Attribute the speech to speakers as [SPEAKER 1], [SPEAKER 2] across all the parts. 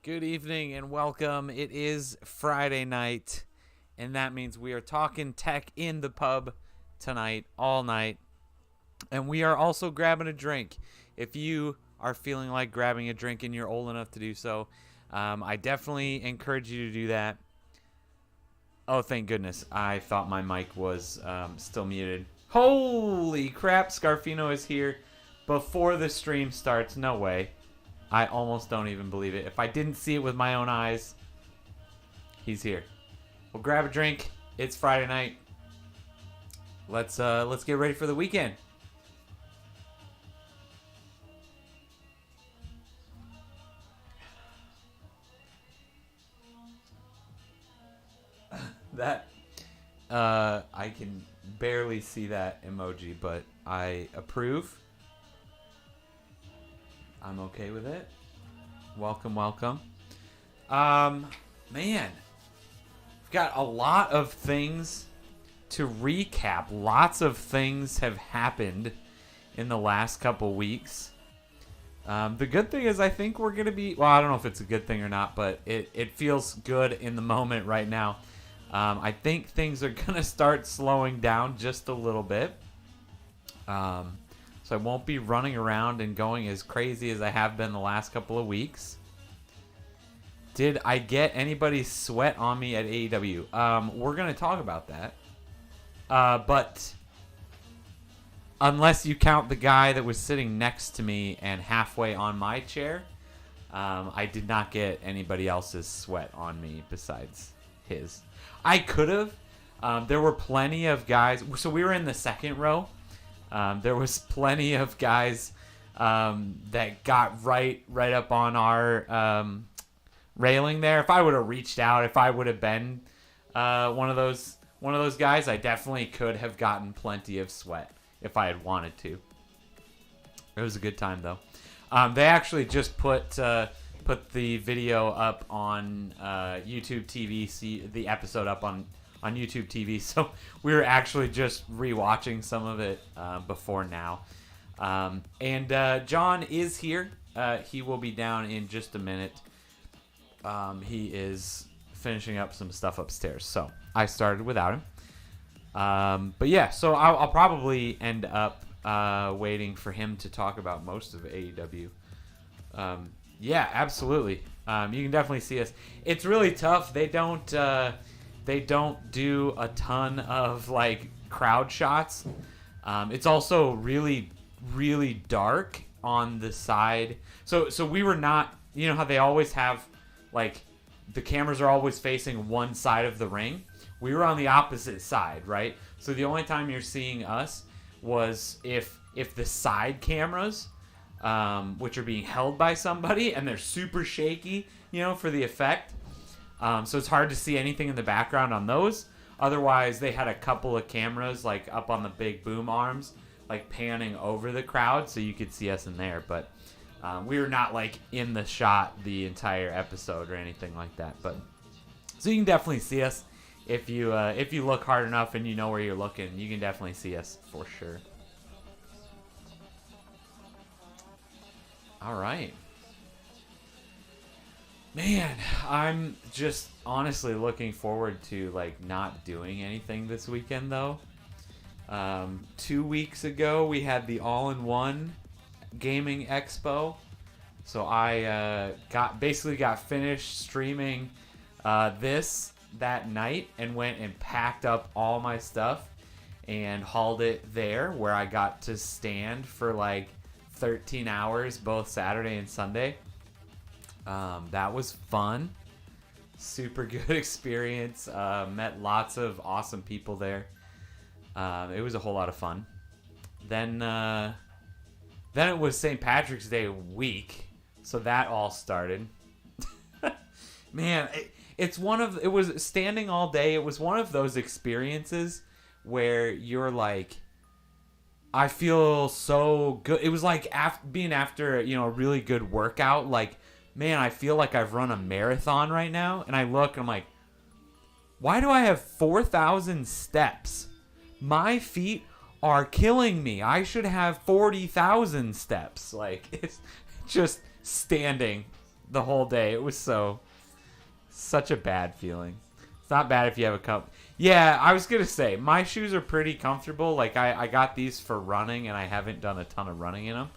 [SPEAKER 1] Good evening and welcome. It is Friday night, and that means we are talking tech in the pub tonight, all night. And we are also grabbing a drink. If you are feeling like grabbing a drink and you're old enough to do so, I definitely encourage you to do that. Oh, thank goodness. I thought my mic was still muted. Holy crap, Scarfino is here before the stream starts. No way. I almost don't even believe it. If I didn't see it with my own eyes, he's here. We'll grab a drink. It's Friday night. Let's get ready for the weekend. That I can barely see that emoji, but I approve. I'm okay with it. Welcome. Man, we've got a lot of things to recap. Lots of things have happened in the last couple weeks. The good thing is I think we're going to be... Well, I don't know if it's a good thing or not, but it feels good in the moment right now. I think things are going to start slowing down just a little bit. So I won't be running around and going as crazy as I have been the last couple of weeks. Did I get anybody's sweat on me at AEW? We're going to talk about that. But unless you count the guy that was sitting next to me and halfway on my chair, I did not get anybody else's sweat on me besides his. I could have. There were plenty of guys. So we were in the second row. There was plenty of guys that got right up on our railing there. If I would have reached out, if I would have been one of those guys, I definitely could have gotten plenty of sweat if I had wanted to. It was a good time though. They actually just put the video up on YouTube TV. See the episode up on YouTube TV, so we were actually just rewatching some of it before now. And John is here. He will be down in just a minute. He is finishing up some stuff upstairs, so I started without him. But yeah, so I'll probably end up waiting for him to talk about most of AEW. Yeah, absolutely. You can definitely see us. It's really tough. They don't do a ton of like crowd shots. It's also really, really dark on the side. So we were not, you know how they always have like the cameras are always facing one side of the ring. We were on the opposite side, right? So the only time you're seeing us was if the side cameras, which are being held by somebody and they're super shaky, you know, for the effect. So it's hard to see anything in the background on those. Otherwise, they had a couple of cameras like up on the big boom arms, like panning over the crowd, so you could see us in there. But we were not like in the shot the entire episode or anything like that. But so you can definitely see us if you look hard enough and you know where you're looking. You can definitely see us for sure. All right. Man, I'm just honestly looking forward to like not doing anything this weekend though. 2 weeks ago we had the All-in-One Gaming Expo, so I got finished streaming that night and went and packed up all my stuff and hauled it there, where I got to stand for like 13 hours both Saturday and Sunday. That was fun. Super good experience. Met lots of awesome people there. It was a whole lot of fun. Then it was St. Patrick's Day week, so that all started. Man, it was standing all day. It was one of those experiences where you're like, I feel so good. It was like being after, you know, a really good workout. Like, man, I feel like I've run a marathon right now. And I look and I'm like, why do I have 4,000 steps? My feet are killing me. I should have 40,000 steps. Like, it's just standing the whole day. It was such a bad feeling. It's not bad if you have a cup. Yeah, I was going to say, my shoes are pretty comfortable. Like, I got these for running, and I haven't done a ton of running in them.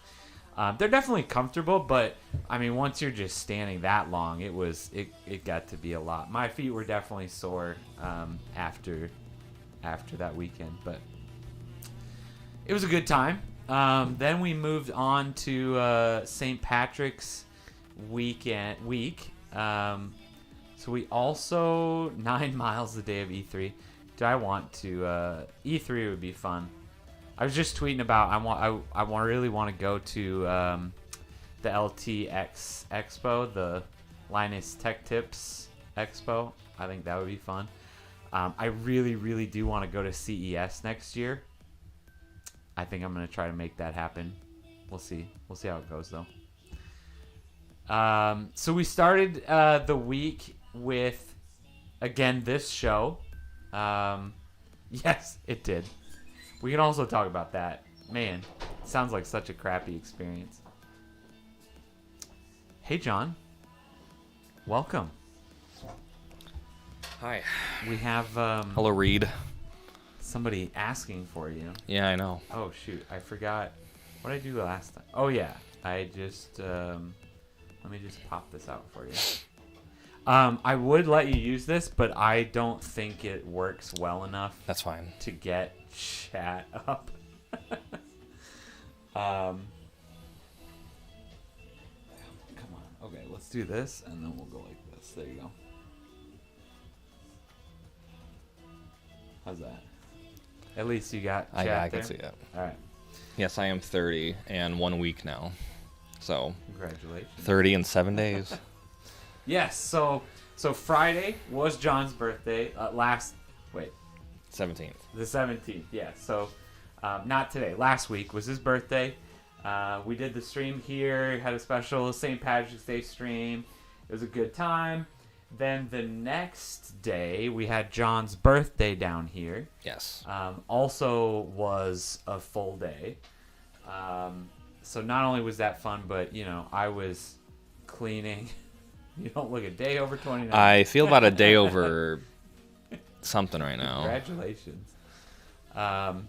[SPEAKER 1] They're definitely comfortable, but, I mean, once you're just standing that long, it got to be a lot. My feet were definitely sore after that weekend, but it was a good time. Then we moved on to St. Patrick's week. So we also 9 miles the day of E3. Do I want to? E3 would be fun. I was just tweeting about I really want to go to the LTX Expo, the Linus Tech Tips Expo. I think that would be fun. I really, really do want to go to CES next year. I think I'm gonna try to make that happen. We'll see. We'll see how it goes though. So we started the week with, again, this show. Yes, it did. We can also talk about that. Man, it sounds like such a crappy experience. Hey, John. Welcome.
[SPEAKER 2] Hi.
[SPEAKER 1] We have
[SPEAKER 2] Hello, Reed.
[SPEAKER 1] somebody asking for you.
[SPEAKER 2] Yeah, I know.
[SPEAKER 1] Oh, shoot. I forgot. What did I do last time? Oh, yeah. I just... let me just pop this out for you. I would let you use this, but I don't think it works well enough.
[SPEAKER 2] That's fine.
[SPEAKER 1] To get chat up. Come on. Okay, let's do this, and then we'll go like this. There you go. How's that? At least you got chat
[SPEAKER 2] I
[SPEAKER 1] there?
[SPEAKER 2] can see it.
[SPEAKER 1] All right.
[SPEAKER 2] Yes, I am 30 and 1 week now. So
[SPEAKER 1] Congratulations.
[SPEAKER 2] 30 in 7 days.
[SPEAKER 1] Yes, so Friday was John's birthday.
[SPEAKER 2] 17th.
[SPEAKER 1] The 17th, yeah. So not today. Last week was his birthday. We did the stream here, had a special St. Patrick's Day stream. It was a good time. Then the next day, we had John's birthday down here.
[SPEAKER 2] Yes.
[SPEAKER 1] Also was a full day. So not only was that fun, but, you know, I was cleaning. You don't look a day over 29.
[SPEAKER 2] I feel about a day over something right now.
[SPEAKER 1] Congratulations. So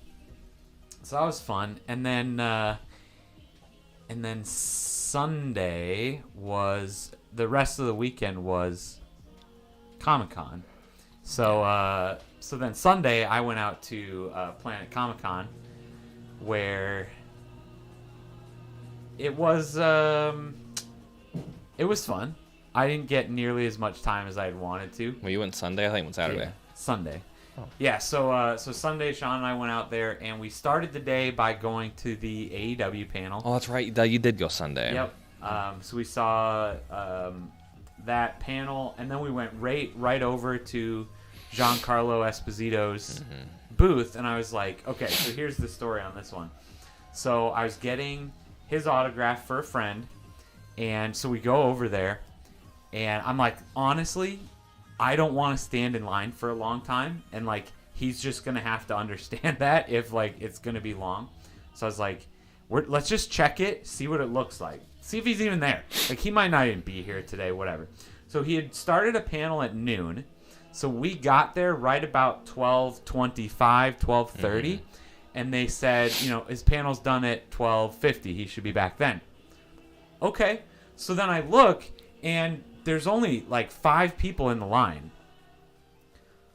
[SPEAKER 1] that was fun. And then Sunday was, the rest of the weekend was Comic-Con. So then Sunday I went out to Planet Comic-Con, where it was fun. I didn't get nearly as much time as I had wanted to.
[SPEAKER 2] Well, you went Sunday? I think it went Saturday.
[SPEAKER 1] Yeah, Sunday.
[SPEAKER 2] Oh.
[SPEAKER 1] Yeah, so Sunday, Sean and I went out there, and we started the day by going to the AEW panel.
[SPEAKER 2] Oh, that's right. You did go Sunday.
[SPEAKER 1] Yep. So we saw that panel, and then we went right over to Giancarlo Esposito's booth, and I was like, okay, so here's the story on this one. So I was getting his autograph for a friend, and so we go over there, and I'm like, honestly, I don't want to stand in line for a long time, and like he's just gonna have to understand that if like it's gonna be long. So I was like, let's just check it, see what it looks like, see if he's even there. Like he might not even be here today, whatever. So he had started a panel at noon, so we got there right about 12:25, 12:30, and they said, you know, his panel's done at 12:50. He should be back then. Okay, so then I look, and there's only like 5 people in the line.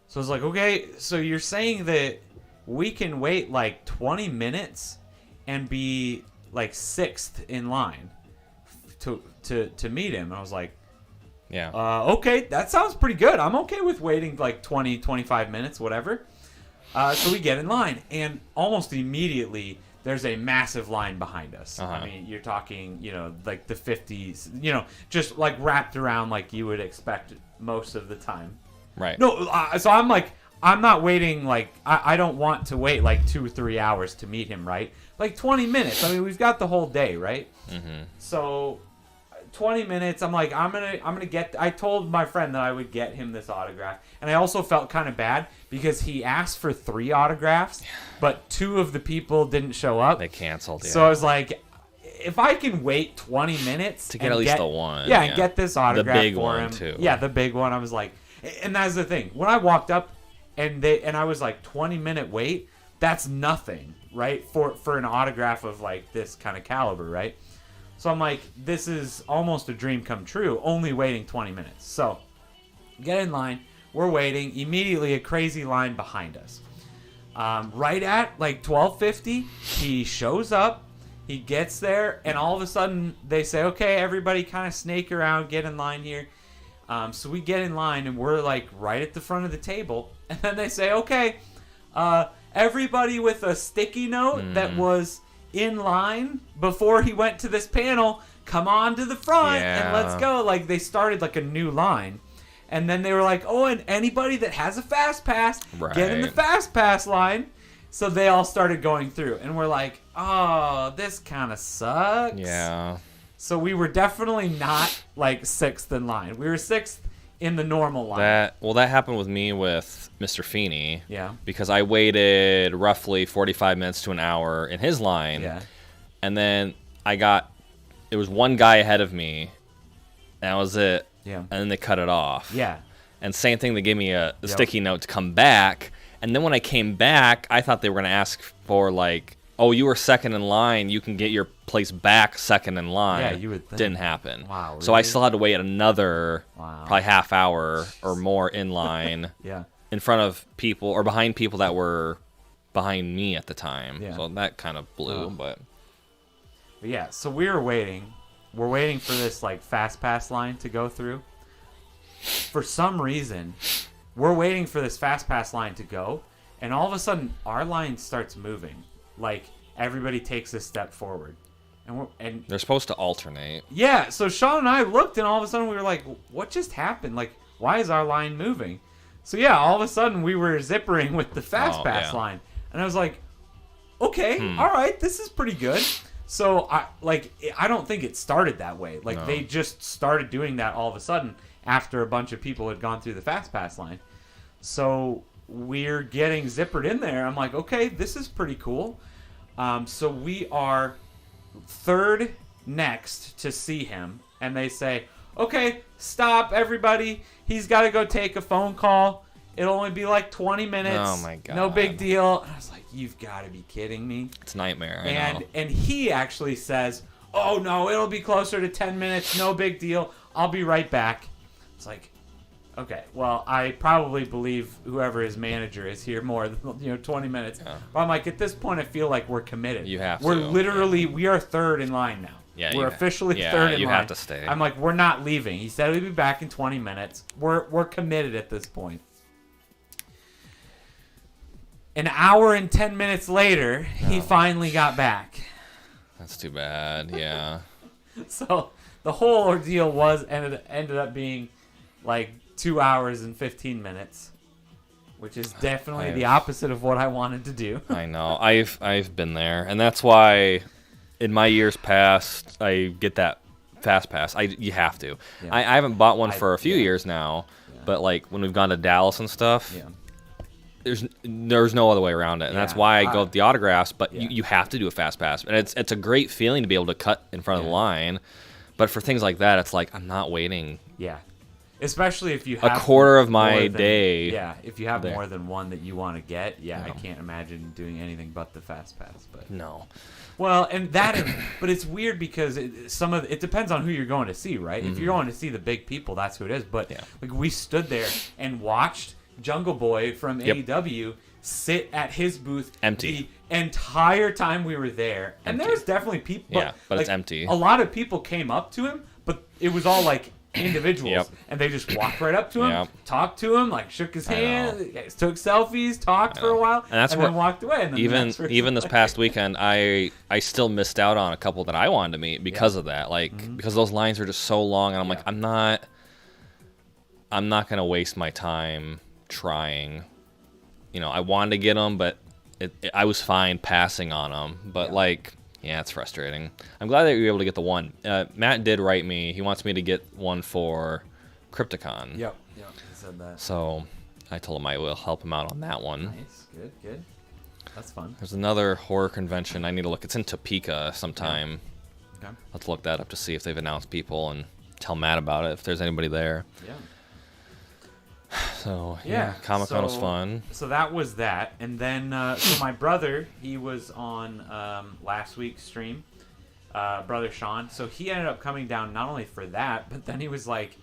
[SPEAKER 1] So I was like, okay, so you're saying that we can wait like 20 minutes and be like 6th in line to meet him? And I was like,
[SPEAKER 2] yeah.
[SPEAKER 1] Okay, that sounds pretty good. I'm okay with waiting like 20, 25 minutes, whatever. So we get in line, and almost immediately there's a massive line behind us. I mean, you're talking, you know, like the 50s, you know, just like wrapped around like you would expect most of the time.
[SPEAKER 2] Right.
[SPEAKER 1] No, so I'm like, I'm not waiting, like, I don't want to wait like 2 or 3 hours to meet him, right? Like 20 minutes. I mean, we've got the whole day, right? So 20 minutes, I'm like, I'm gonna get, I told my friend that I would get him this autograph, and I also felt kind of bad because he asked for 3 autographs, but 2 of the people didn't show up.
[SPEAKER 2] They canceled, yeah.
[SPEAKER 1] So I was like, if I can wait 20 minutes
[SPEAKER 2] to get at least the one.
[SPEAKER 1] Yeah, and get this autograph
[SPEAKER 2] the big
[SPEAKER 1] for
[SPEAKER 2] one
[SPEAKER 1] him.
[SPEAKER 2] too.
[SPEAKER 1] Yeah, the big one. I was like, and that's the thing. When I walked up and I was like 20-minute wait, that's nothing, right? For an autograph of like this kind of caliber, right? So I'm like, this is almost a dream come true, only waiting 20 minutes. So get in line. We're waiting. Immediately a crazy line behind us. Right at like 12:50, he shows up. He gets there, and all of a sudden they say, okay, everybody kind of snake around, get in line here. So we get in line, and we're like right at the front of the table. And then they say, okay, everybody with a sticky note that was in line before he went to this panel, come on to the front and let's go. Like, they started like a new line. And then they were like, oh, and anybody that has a fast pass, get in the fast pass line. So they all started going through. And we're like, oh, this kind of sucks.
[SPEAKER 2] Yeah.
[SPEAKER 1] So we were definitely not like 6th in line. We were 6th in the normal line.
[SPEAKER 2] That happened with me with Mr. Feeney.
[SPEAKER 1] Yeah.
[SPEAKER 2] Because I waited roughly 45 minutes to an hour in his line.
[SPEAKER 1] Yeah.
[SPEAKER 2] And then it was one guy ahead of me. And that was it.
[SPEAKER 1] Yeah.
[SPEAKER 2] And then they cut it off.
[SPEAKER 1] Yeah.
[SPEAKER 2] And same thing, they gave me a sticky note to come back. And then when I came back, I thought they were going to ask for like, oh, you were 2nd in line, you can get your place back 2nd in line.
[SPEAKER 1] Yeah, you would think.
[SPEAKER 2] Didn't happen.
[SPEAKER 1] Wow. Really?
[SPEAKER 2] So I still had to wait another probably half hour or more in line.
[SPEAKER 1] Yeah.
[SPEAKER 2] In front of people or behind people that were behind me at the time.
[SPEAKER 1] Yeah.
[SPEAKER 2] So that kind of blew, but
[SPEAKER 1] yeah, so we were waiting. We're waiting for this like fast pass line to go through. For some reason, we're waiting for this fast pass line to go, and all of a sudden our line starts moving. Like, everybody takes a step forward. And
[SPEAKER 2] they're supposed to alternate.
[SPEAKER 1] Yeah, so Sean and I looked, and all of a sudden we were like, what just happened? Like, why is our line moving? So yeah, all of a sudden we were zippering with the fast pass line. And I was like, okay, all right, this is pretty good. So I don't think it started that way. Like, they just started doing that all of a sudden after a bunch of people had gone through the fast pass line. So we're getting zippered in there. I'm like, okay, this is pretty cool. So we are 3rd next to see him, and they say, okay, stop, everybody. He's got to go take a phone call. It'll only be like 20 minutes.
[SPEAKER 2] Oh, my God.
[SPEAKER 1] No big deal. And I was like, you've got to be kidding me.
[SPEAKER 2] It's a nightmare, I know.
[SPEAKER 1] And he actually says, oh, no, it'll be closer to 10 minutes. No big deal. I'll be right back. It's like, okay, well, I probably believe whoever his manager is here more than 20 minutes. Yeah. But I'm like, at this point, I feel like we're committed.
[SPEAKER 2] You have to.
[SPEAKER 1] We're literally, we are 3rd in line now.
[SPEAKER 2] Yeah,
[SPEAKER 1] we're officially 3rd in line.
[SPEAKER 2] You have to stay.
[SPEAKER 1] I'm like, we're not leaving. He said he'll be back in 20 minutes. We're committed at this point. An hour and 10 minutes later, he finally got back.
[SPEAKER 2] That's too bad, yeah.
[SPEAKER 1] So the whole ordeal ended up being like 2 hours and 15 minutes, which is definitely the opposite of what I wanted to do.
[SPEAKER 2] I know. I've been there, and that's why in my years past I get that fast pass. You have to. Yeah. I haven't bought one for a few years now, but like when we've gone to Dallas and stuff, there's no other way around it, and that's why I go with the autographs. But you have to do a fast pass, and it's a great feeling to be able to cut in front of the line. But for things like that, it's like I'm not waiting.
[SPEAKER 1] Yeah. Especially if you have
[SPEAKER 2] a quarter of my day.
[SPEAKER 1] Yeah, if you have more than one that you want to get, I can't imagine doing anything but the fast pass. But
[SPEAKER 2] no.
[SPEAKER 1] Well, and but it's weird because it depends on who you're going to see, right? If you're going to see the big people, that's who it is. But like, we stood there and watched Jungle Boy from AEW sit at his booth
[SPEAKER 2] empty
[SPEAKER 1] the entire time we were there, and there was definitely people.
[SPEAKER 2] But it's empty.
[SPEAKER 1] A lot of people came up to him, but it was all like individuals, and they just walked right up to him, talked to him, like shook his hand, took selfies, talked for a while, and then walked away. And then
[SPEAKER 2] even this past weekend, I still missed out on a couple that I wanted to meet because of that, because those lines are just so long, and I'm like, I'm not gonna waste my time trying. I wanted to get them, but I was fine passing on them, but it's frustrating. I'm glad that you were able to get the one. Matt did write me. He wants me to get one for Crypticon.
[SPEAKER 1] Yep, he said that.
[SPEAKER 2] So I told him I will help him out on that one.
[SPEAKER 1] Nice, good. That's fun.
[SPEAKER 2] There's another horror convention I need to look. It's in Topeka sometime I'll have to look that up to see if they've announced people and tell Matt about it if there's anybody there.
[SPEAKER 1] Yeah.
[SPEAKER 2] So, yeah, Comic-Con was fun.
[SPEAKER 1] So that was that. And then, so my brother, he was on last week's stream, brother Sean. So he ended up coming down not only for that, but then he was like,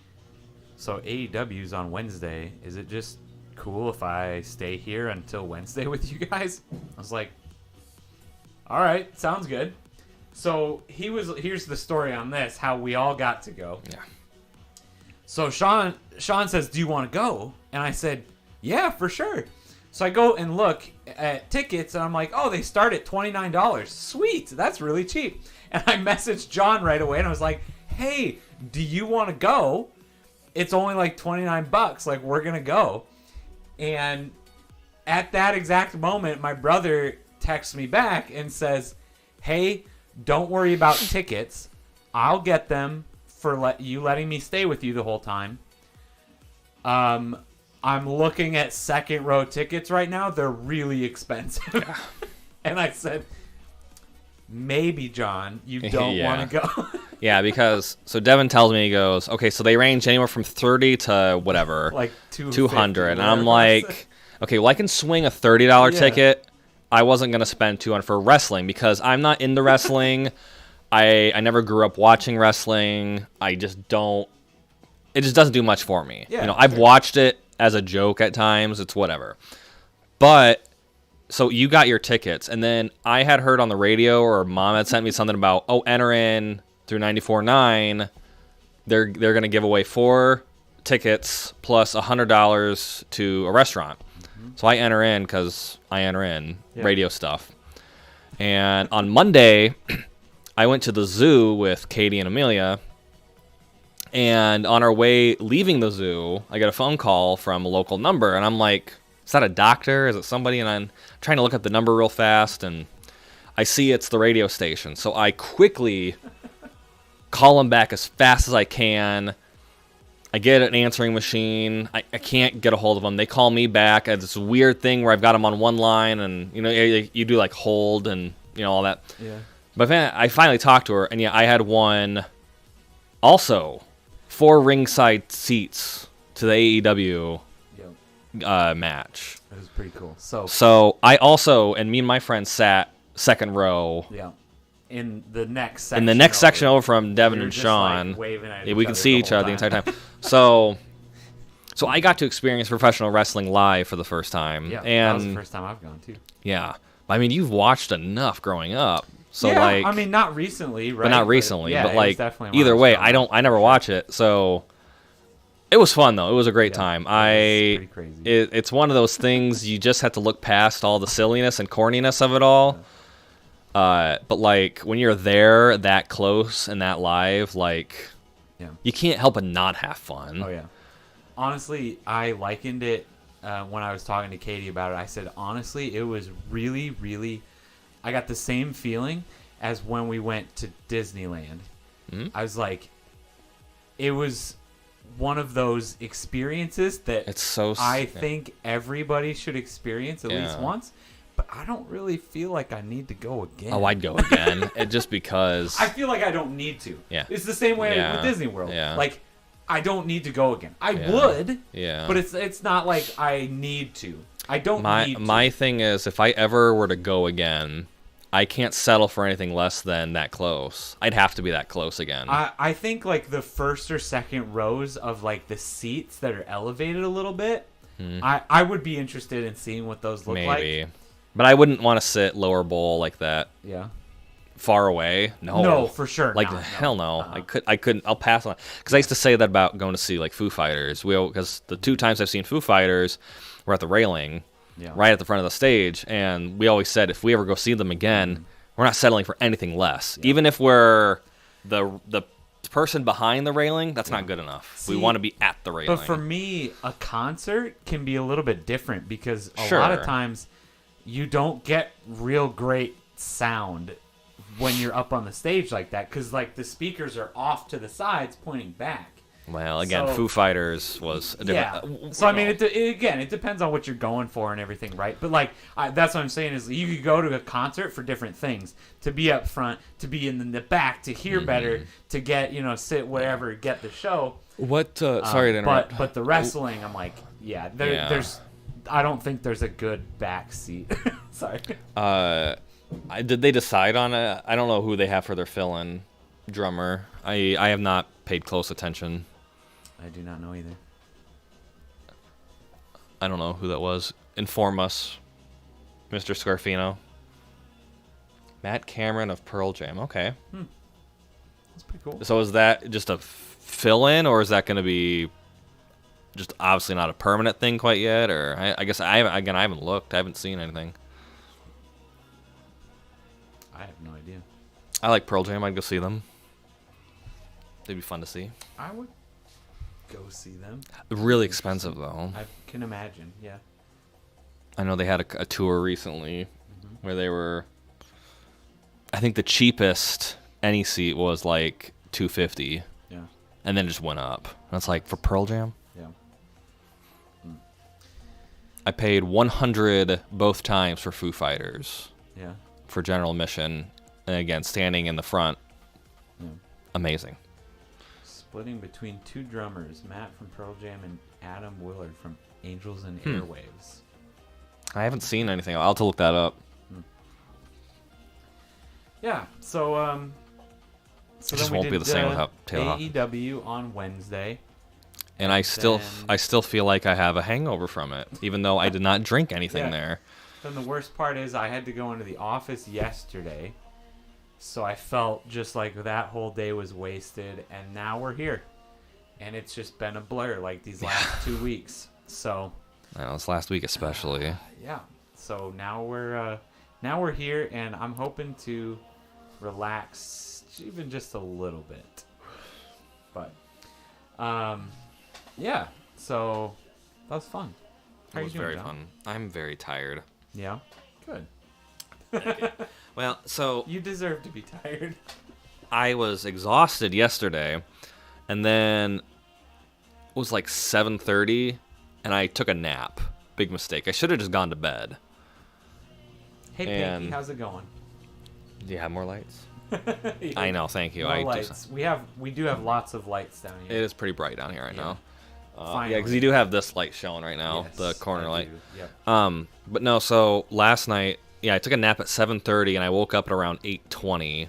[SPEAKER 1] so AEW's on Wednesday. Is it just cool if I stay here until Wednesday with you guys? I was like, all right, sounds good. So here's the story on this, how we all got to go.
[SPEAKER 2] Yeah.
[SPEAKER 1] So Sean says, do you want to go? And I said, yeah, for sure. So I go and look at tickets, and I'm like, oh, they start at $29. Sweet, that's really cheap. And I messaged John right away, and I was like, hey, do you want to go? It's only like $29. Like, we're going to go. And at that exact moment, my brother texts me back and says, hey, don't worry about tickets. I'll get them for letting me stay with you the whole time. I'm looking at second row tickets right now. They're really expensive. And I said, maybe, John, you don't want to go.
[SPEAKER 2] Yeah, because, so Devon tells me, he goes, okay, so they range anywhere from 30 to whatever.
[SPEAKER 1] Like
[SPEAKER 2] 200. And I'm like, okay, well, I can swing a $30 ticket. I wasn't going to spend $200 for wrestling because I'm not into wrestling. I never grew up watching wrestling. I just don't. It just doesn't do much for me.
[SPEAKER 1] Yeah,
[SPEAKER 2] I've watched it as a joke at times. It's whatever. But so you got your tickets, and then I had heard on the radio, or Mom had sent me something about, enter in through 94.9. They're gonna give away 4 tickets plus $100 to a restaurant. Mm-hmm. So I enter in because I enter in radio stuff. And on Monday, I went to the zoo with Katie and Amelia. And on our way leaving the zoo, I got a phone call from a local number. And I'm like, is that a doctor? Is it somebody? And I'm trying to look up the number real fast. And I see it's the radio station. So I quickly call them back as fast as I can. I get an answering machine. I can't get a hold of them. They call me back. I have this weird thing where I've got them on one line. And, you do like hold and, all that.
[SPEAKER 1] Yeah.
[SPEAKER 2] But I finally talked to her. And I had one also 4 ringside seats to the AEW match.
[SPEAKER 1] It was pretty cool.
[SPEAKER 2] So I also, and me and my friend sat second row.
[SPEAKER 1] Yeah. In the next
[SPEAKER 2] section over from Devon and Sean. We can see each other the entire time. So I got to experience professional wrestling live for the first time.
[SPEAKER 1] Yeah,
[SPEAKER 2] and
[SPEAKER 1] that was the first time I've gone too.
[SPEAKER 2] Yeah. I mean, you've watched enough growing up. So
[SPEAKER 1] I mean, not recently, right?
[SPEAKER 2] But not recently. But like,
[SPEAKER 1] either
[SPEAKER 2] way, I never watch it. So it was fun though. It was a great time.
[SPEAKER 1] Pretty crazy.
[SPEAKER 2] It's one of those things you just have to look past all the silliness and corniness of it all. But like when you're there that close and that live, like you can't help but not have fun.
[SPEAKER 1] Oh yeah. Honestly, I likened it when I was talking to Katie about it. I said honestly, it was really, really. I got the same feeling as when we went to Disneyland. Mm-hmm. I was like, it was one of those experiences that I think everybody should experience at least once. But I don't really feel like I need to go again.
[SPEAKER 2] Oh, I'd go again. Just because.
[SPEAKER 1] I feel like I don't need to.
[SPEAKER 2] Yeah.
[SPEAKER 1] It's the same way with Disney World.
[SPEAKER 2] Yeah.
[SPEAKER 1] Like, I don't need to go again. I would.
[SPEAKER 2] Yeah.
[SPEAKER 1] But it's not like I need to. I don't need to.
[SPEAKER 2] My thing is, if I ever were to go again, I can't settle for anything less than that close. I'd have to be that close again.
[SPEAKER 1] I think like the first or second rows of like the seats that are elevated a little bit, I would be interested in seeing what those look like.
[SPEAKER 2] Maybe. But I wouldn't want to sit lower bowl like that.
[SPEAKER 1] Yeah.
[SPEAKER 2] Far away.
[SPEAKER 1] No, for sure.
[SPEAKER 2] Like hell no. I couldn't. I'll pass on. Because I used to say that about going to see like Foo Fighters. Because the 2 times I've seen Foo Fighters, we're at the railing. Yeah. Right at the front of the stage, and we always said if we ever go see them again, we're not settling for anything less. Yeah. Even if we're the person behind the railing, that's not good enough. We want to be at the railing.
[SPEAKER 1] But for me, a concert can be a little bit different because a lot of times you don't get real great sound when you're up on the stage like that because like the speakers are off to the sides pointing back.
[SPEAKER 2] Well, again,
[SPEAKER 1] So-
[SPEAKER 2] Foo Fighters was a
[SPEAKER 1] Yeah.
[SPEAKER 2] different.
[SPEAKER 1] So I mean, it depends on what you're going for and everything, right? But like, that's what I'm saying is you could go to a concert for different things: to be up front, to be in the back, to hear better, to get sit wherever, get the show.
[SPEAKER 2] What? Sorry to interrupt.
[SPEAKER 1] But the wrestling, I'm like, there's. I don't think there's a good back seat. Sorry.
[SPEAKER 2] Did they decide on it? I don't know who they have for their fill-in drummer. I have not paid close attention.
[SPEAKER 1] I do not know either.
[SPEAKER 2] I don't know who that was. Inform us, Mr. Scarfino. Matt Cameron of Pearl Jam. Okay.
[SPEAKER 1] That's pretty cool.
[SPEAKER 2] So is that just a fill-in, or is that going to be just obviously not a permanent thing quite yet? Or I guess I haven't looked. I haven't seen anything.
[SPEAKER 1] I have no idea.
[SPEAKER 2] I like Pearl Jam. I'd go see them. They'd be fun to see.
[SPEAKER 1] I would go see them.
[SPEAKER 2] Really expensive though.
[SPEAKER 1] I can imagine. Yeah.
[SPEAKER 2] I know they had a tour recently where they were. I think the cheapest any seat was like $250.
[SPEAKER 1] Yeah.
[SPEAKER 2] And then it just went up. That's like for Pearl Jam.
[SPEAKER 1] Yeah.
[SPEAKER 2] I paid $100 both times for Foo Fighters.
[SPEAKER 1] Yeah.
[SPEAKER 2] For general admission, and again standing in the front.
[SPEAKER 1] Yeah.
[SPEAKER 2] Amazing.
[SPEAKER 1] Splitting between two drummers, Matt from Pearl Jam and Adam Willard from Angels and Airwaves.
[SPEAKER 2] I haven't seen anything. I'll have to look that up.
[SPEAKER 1] Yeah. So
[SPEAKER 2] It
[SPEAKER 1] so
[SPEAKER 2] just
[SPEAKER 1] then we
[SPEAKER 2] won't be
[SPEAKER 1] did,
[SPEAKER 2] the same without Taylor.
[SPEAKER 1] AEW on Wednesday.
[SPEAKER 2] And I still
[SPEAKER 1] Then-
[SPEAKER 2] feel like I have a hangover from it, even though I did not drink anything
[SPEAKER 1] Yeah.
[SPEAKER 2] there.
[SPEAKER 1] Then the worst part is I had to go into the office yesterday, so I felt just like that whole day was wasted, and now we're here, and it's just been a blur like these last 2 weeks. So
[SPEAKER 2] I know this last week especially.
[SPEAKER 1] yeah, so now we're here, and I'm hoping to relax even just a little bit. But yeah, so that was fun. How
[SPEAKER 2] It
[SPEAKER 1] you
[SPEAKER 2] was
[SPEAKER 1] doing,
[SPEAKER 2] very
[SPEAKER 1] John?
[SPEAKER 2] fun. I'm very tired.
[SPEAKER 1] Yeah, good.
[SPEAKER 2] Well, so
[SPEAKER 1] You deserve to be tired.
[SPEAKER 2] I was exhausted yesterday, and then it was like 7:30, and I took a nap. Big mistake. I should have just gone to bed.
[SPEAKER 1] Hey,
[SPEAKER 2] And-
[SPEAKER 1] Pinky, how's it going?
[SPEAKER 2] Do you have more lights?
[SPEAKER 1] Yeah.
[SPEAKER 2] I know. Thank you.
[SPEAKER 1] No
[SPEAKER 2] I
[SPEAKER 1] lights.
[SPEAKER 2] just,
[SPEAKER 1] We do have lots of lights down
[SPEAKER 2] it
[SPEAKER 1] here.
[SPEAKER 2] is pretty bright down here right now. Yeah,
[SPEAKER 1] Finally.
[SPEAKER 2] because you do have this light showing right now,
[SPEAKER 1] Yes,
[SPEAKER 2] the corner
[SPEAKER 1] I
[SPEAKER 2] light.
[SPEAKER 1] do. Yep.
[SPEAKER 2] But no. So last night, I took a nap at 7:30, and I woke up at around 8:20,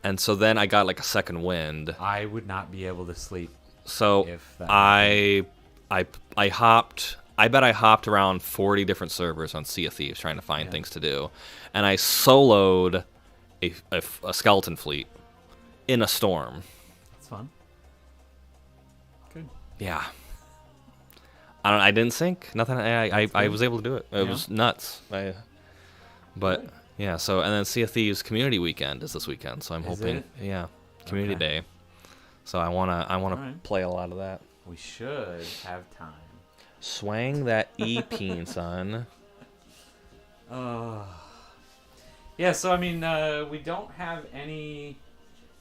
[SPEAKER 2] and so then I got like a second wind.
[SPEAKER 1] I would not be able to sleep.
[SPEAKER 2] So
[SPEAKER 1] If that
[SPEAKER 2] I hopped. I bet I hopped around 40 different servers on Sea of Thieves trying to find things to do, and I soloed a skeleton fleet in a storm.
[SPEAKER 1] It's fun. Good.
[SPEAKER 2] Yeah. I didn't sink. Nothing. I was able to do it. It was nuts. But yeah. So and then Sea of Thieves Community Weekend is this weekend. So I'm
[SPEAKER 1] Is
[SPEAKER 2] hoping.
[SPEAKER 1] it?
[SPEAKER 2] Yeah. Community Day. So I wanna
[SPEAKER 1] Alright.
[SPEAKER 2] play a lot of that.
[SPEAKER 1] We should have time.
[SPEAKER 2] Swang that E-peen, son.
[SPEAKER 1] Yeah, so I mean, we don't have any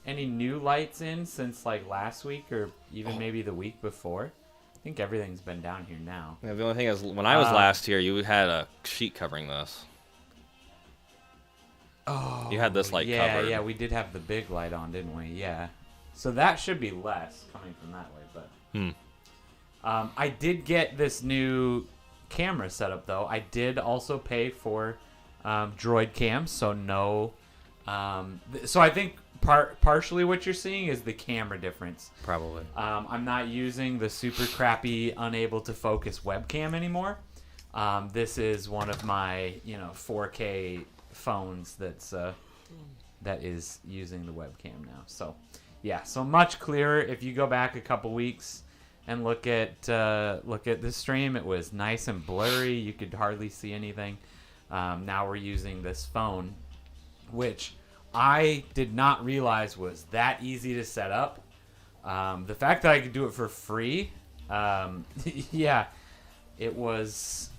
[SPEAKER 1] new lights in since like last week or even maybe the week before. I think everything's been down here now.
[SPEAKER 2] Yeah, the only thing is, when I was last here, you had a sheet covering this.
[SPEAKER 1] Oh,
[SPEAKER 2] You had this light covered.
[SPEAKER 1] Yeah, we did have the big light on, didn't we? Yeah. So that should be less coming from that way, but I did get this new camera setup though. I did also pay for Droid cams, so no. So I think partially what you're seeing is the camera difference.
[SPEAKER 2] Probably.
[SPEAKER 1] I'm not using the super crappy, unable to focus webcam anymore. This is one of my 4K phones that is using the webcam now. So yeah, so much clearer. If you go back a couple weeks and look at the stream, it was nice and blurry. You could hardly see anything. Now we're using this phone, which I did not realize was that easy to set up. The fact that I could do it for free, yeah, it was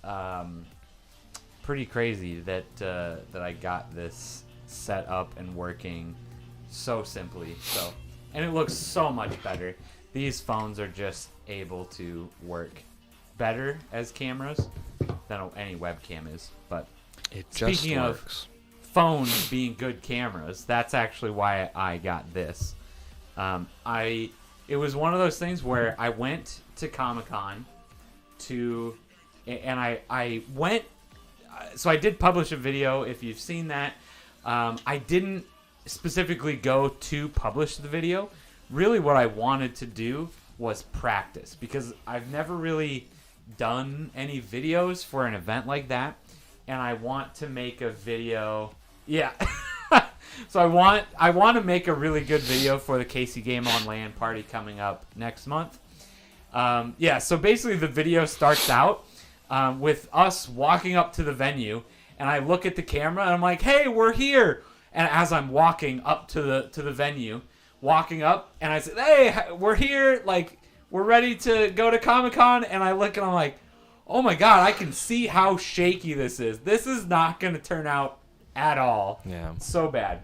[SPEAKER 1] pretty crazy that I got this set up and working so simply. So, and it looks so much better. these phones are just able to work better as cameras than any webcam is. But
[SPEAKER 2] it just
[SPEAKER 1] speaking
[SPEAKER 2] works.
[SPEAKER 1] of phones being good cameras, that's actually why I got this. It was one of those things where I went to Comic-Con and I went, so I did publish a video, if you've seen that. I didn't specifically go to publish the video. Really what I wanted to do was practice, because I've never really done any videos for an event like that, and I want to make a video. Yeah. So I want to make a really good video for the Casey Game on LAN party coming up next month. So basically the video starts out with us walking up to the venue, and I look at the camera and I'm like, "Hey, we're here!" And as I'm walking up to the venue, walking up, and I said, "Hey, we're here! Like, we're ready to go to Comic-Con." And I look and I'm like, "Oh my God, I can see how shaky this is. This is not going to turn out at all."
[SPEAKER 2] Yeah.
[SPEAKER 1] So bad.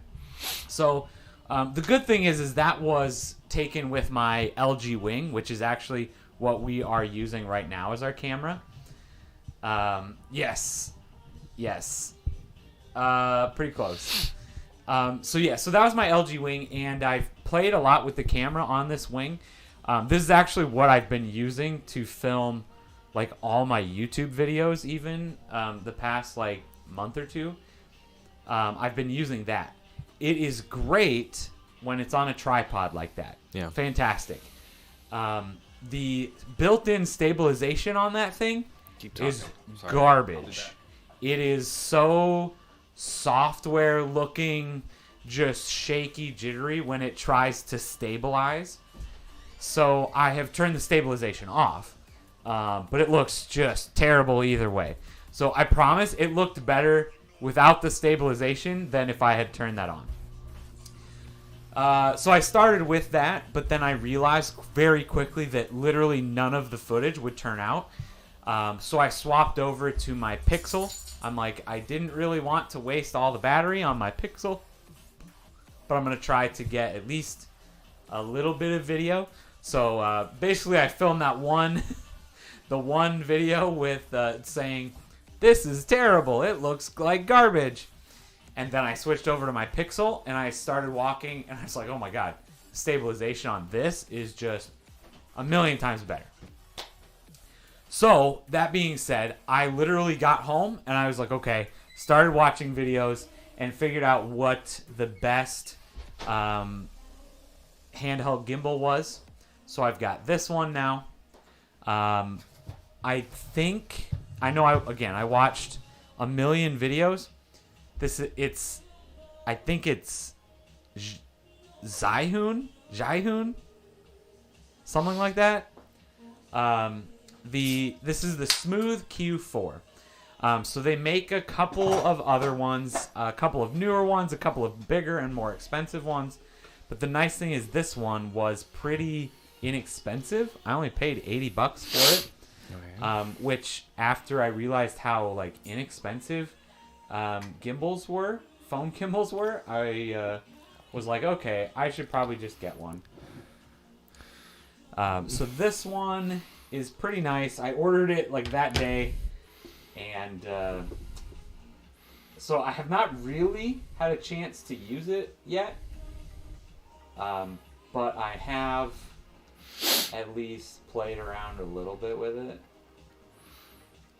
[SPEAKER 1] So the good thing is that was taken with my LG Wing, which is actually what we are using right now as our camera. Yes. Pretty close. So that was my LG Wing, and I've played a lot with the camera on this Wing. This is actually what I've been using to film like all my YouTube videos, even the past like month or two. I've been using that. It is great when it's on a tripod like that.
[SPEAKER 2] Yeah.
[SPEAKER 1] Fantastic. The built-in stabilization on that thing is garbage. It is so software looking, just shaky, jittery when it tries to stabilize. So I have turned the stabilization off, but it looks just terrible either way. So I promise it looked better without the stabilization than if I had turned that on. So I started with that, but then I realized very quickly that literally none of the footage would turn out. So I swapped over to my Pixel. I'm like, I didn't really want to waste all the battery on my Pixel, but I'm going to try to get at least a little bit of video. So basically I filmed that the one video with saying, "This is terrible. It looks like garbage." And then I switched over to my Pixel, and I started walking, and I was like, oh my God, stabilization on this is just a million times better. So, that being said, I literally got home, and I was like, okay, started watching videos, and figured out what the best handheld gimbal was. So, I've got this one now. I watched a million videos. I think it's Zhihun, something like that. This is the Smooth Q4. So they make a couple of other ones, a couple of newer ones, a couple of bigger and more expensive ones. But the nice thing is this one was pretty inexpensive. I only paid $80 for it. Okay. Which after I realized how like inexpensive phone gimbals were, I was like, okay, I should probably just get one. So this one is pretty nice. I ordered it like that day, and so I have not really had a chance to use it yet, but I have at least played around a little bit with it.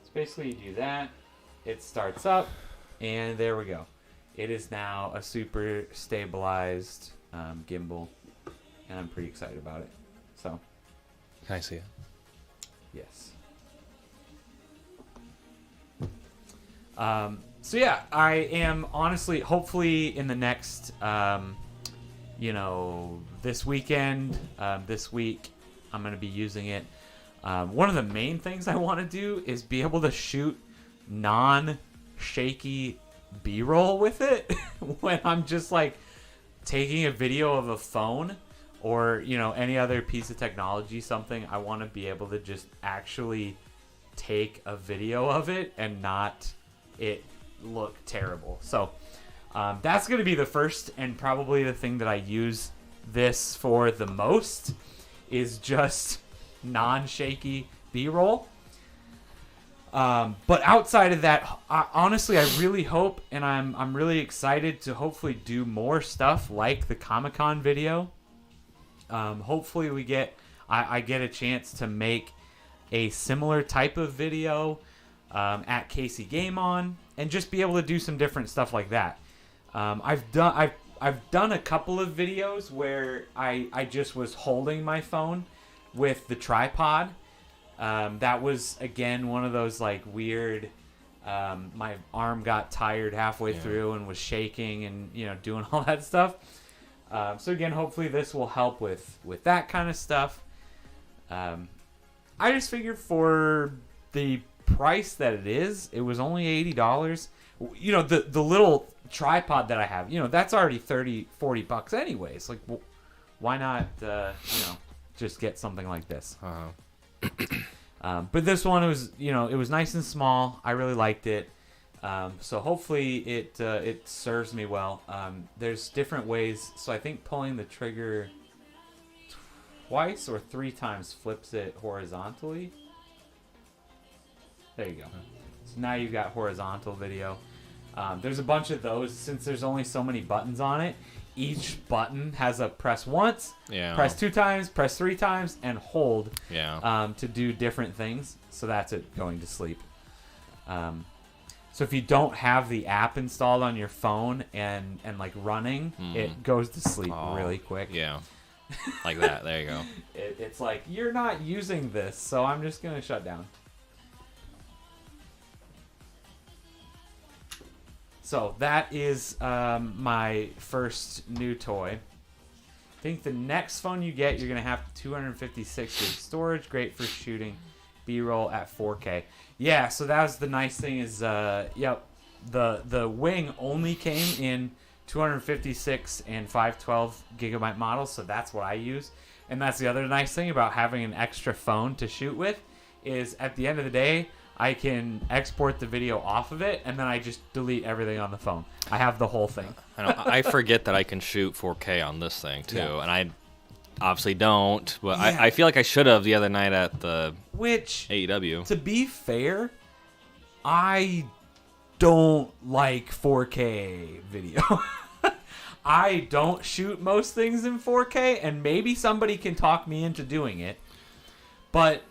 [SPEAKER 1] So basically you do that, it starts up, and there we go. It is now a super stabilized gimbal, and I'm pretty excited about it. So,
[SPEAKER 2] can I see it?
[SPEAKER 1] Yes. So yeah, I am honestly, hopefully in the next, this weekend, this week, I'm going to be using it. One of the main things I want to do is be able to shoot non-shaky B-roll with it when I'm just like taking a video of a phone or, any other piece of technology, something. I want to be able to just actually take a video of it and not it look terrible. So that's going to be the first and probably the thing that I use this for the most, is just non-shaky B-roll. But outside of that, honestly, I really hope, and I'm really excited to hopefully do more stuff like the Comic-Con video. Hopefully I get a chance to make a similar type of video at Casey Game On, and just be able to do some different stuff like that. I've done a couple of videos where I just was holding my phone with the tripod. That was, again, one of those like weird, my arm got tired halfway through and was shaking and, doing all that stuff. So again, hopefully this will help with that kind of stuff. I just figured for the price that it was only $80. The little tripod that I have, that's already $30-$40 anyways. Like, why not, just get something like this? But this one was, it was nice and small. I really liked it. So hopefully it serves me well. There's different ways. So I think pulling the trigger twice or 3 times flips it horizontally. There you go. So now you've got horizontal video. There's a bunch of those. Since there's only so many buttons on it, each button has a press once, press 2 times, press 3 times, and hold to do different things. So that's it going to sleep. So if you don't have the app installed on your phone and like running, it goes to sleep really quick.
[SPEAKER 2] Yeah. Like that. There you go.
[SPEAKER 1] It's like, you're not using this, so I'm just going to shut down. So that is my first new toy. I think the next phone you get, you're going to have 256 gig storage. Great for shooting B-roll at 4K. Yeah, so that was the nice thing is, the Wing only came in 256 and 512 gigabyte models, so that's what I use. And that's the other nice thing about having an extra phone to shoot with is at the end of the day, I can export the video off of it, and then I just delete everything on the phone. I have the whole thing.
[SPEAKER 2] I forget that I can shoot 4K on this thing, too, and I obviously don't, but I feel like I should have the other night at the AEW.
[SPEAKER 1] To be fair, I don't like 4K video. I don't shoot most things in 4K, and maybe somebody can talk me into doing it, but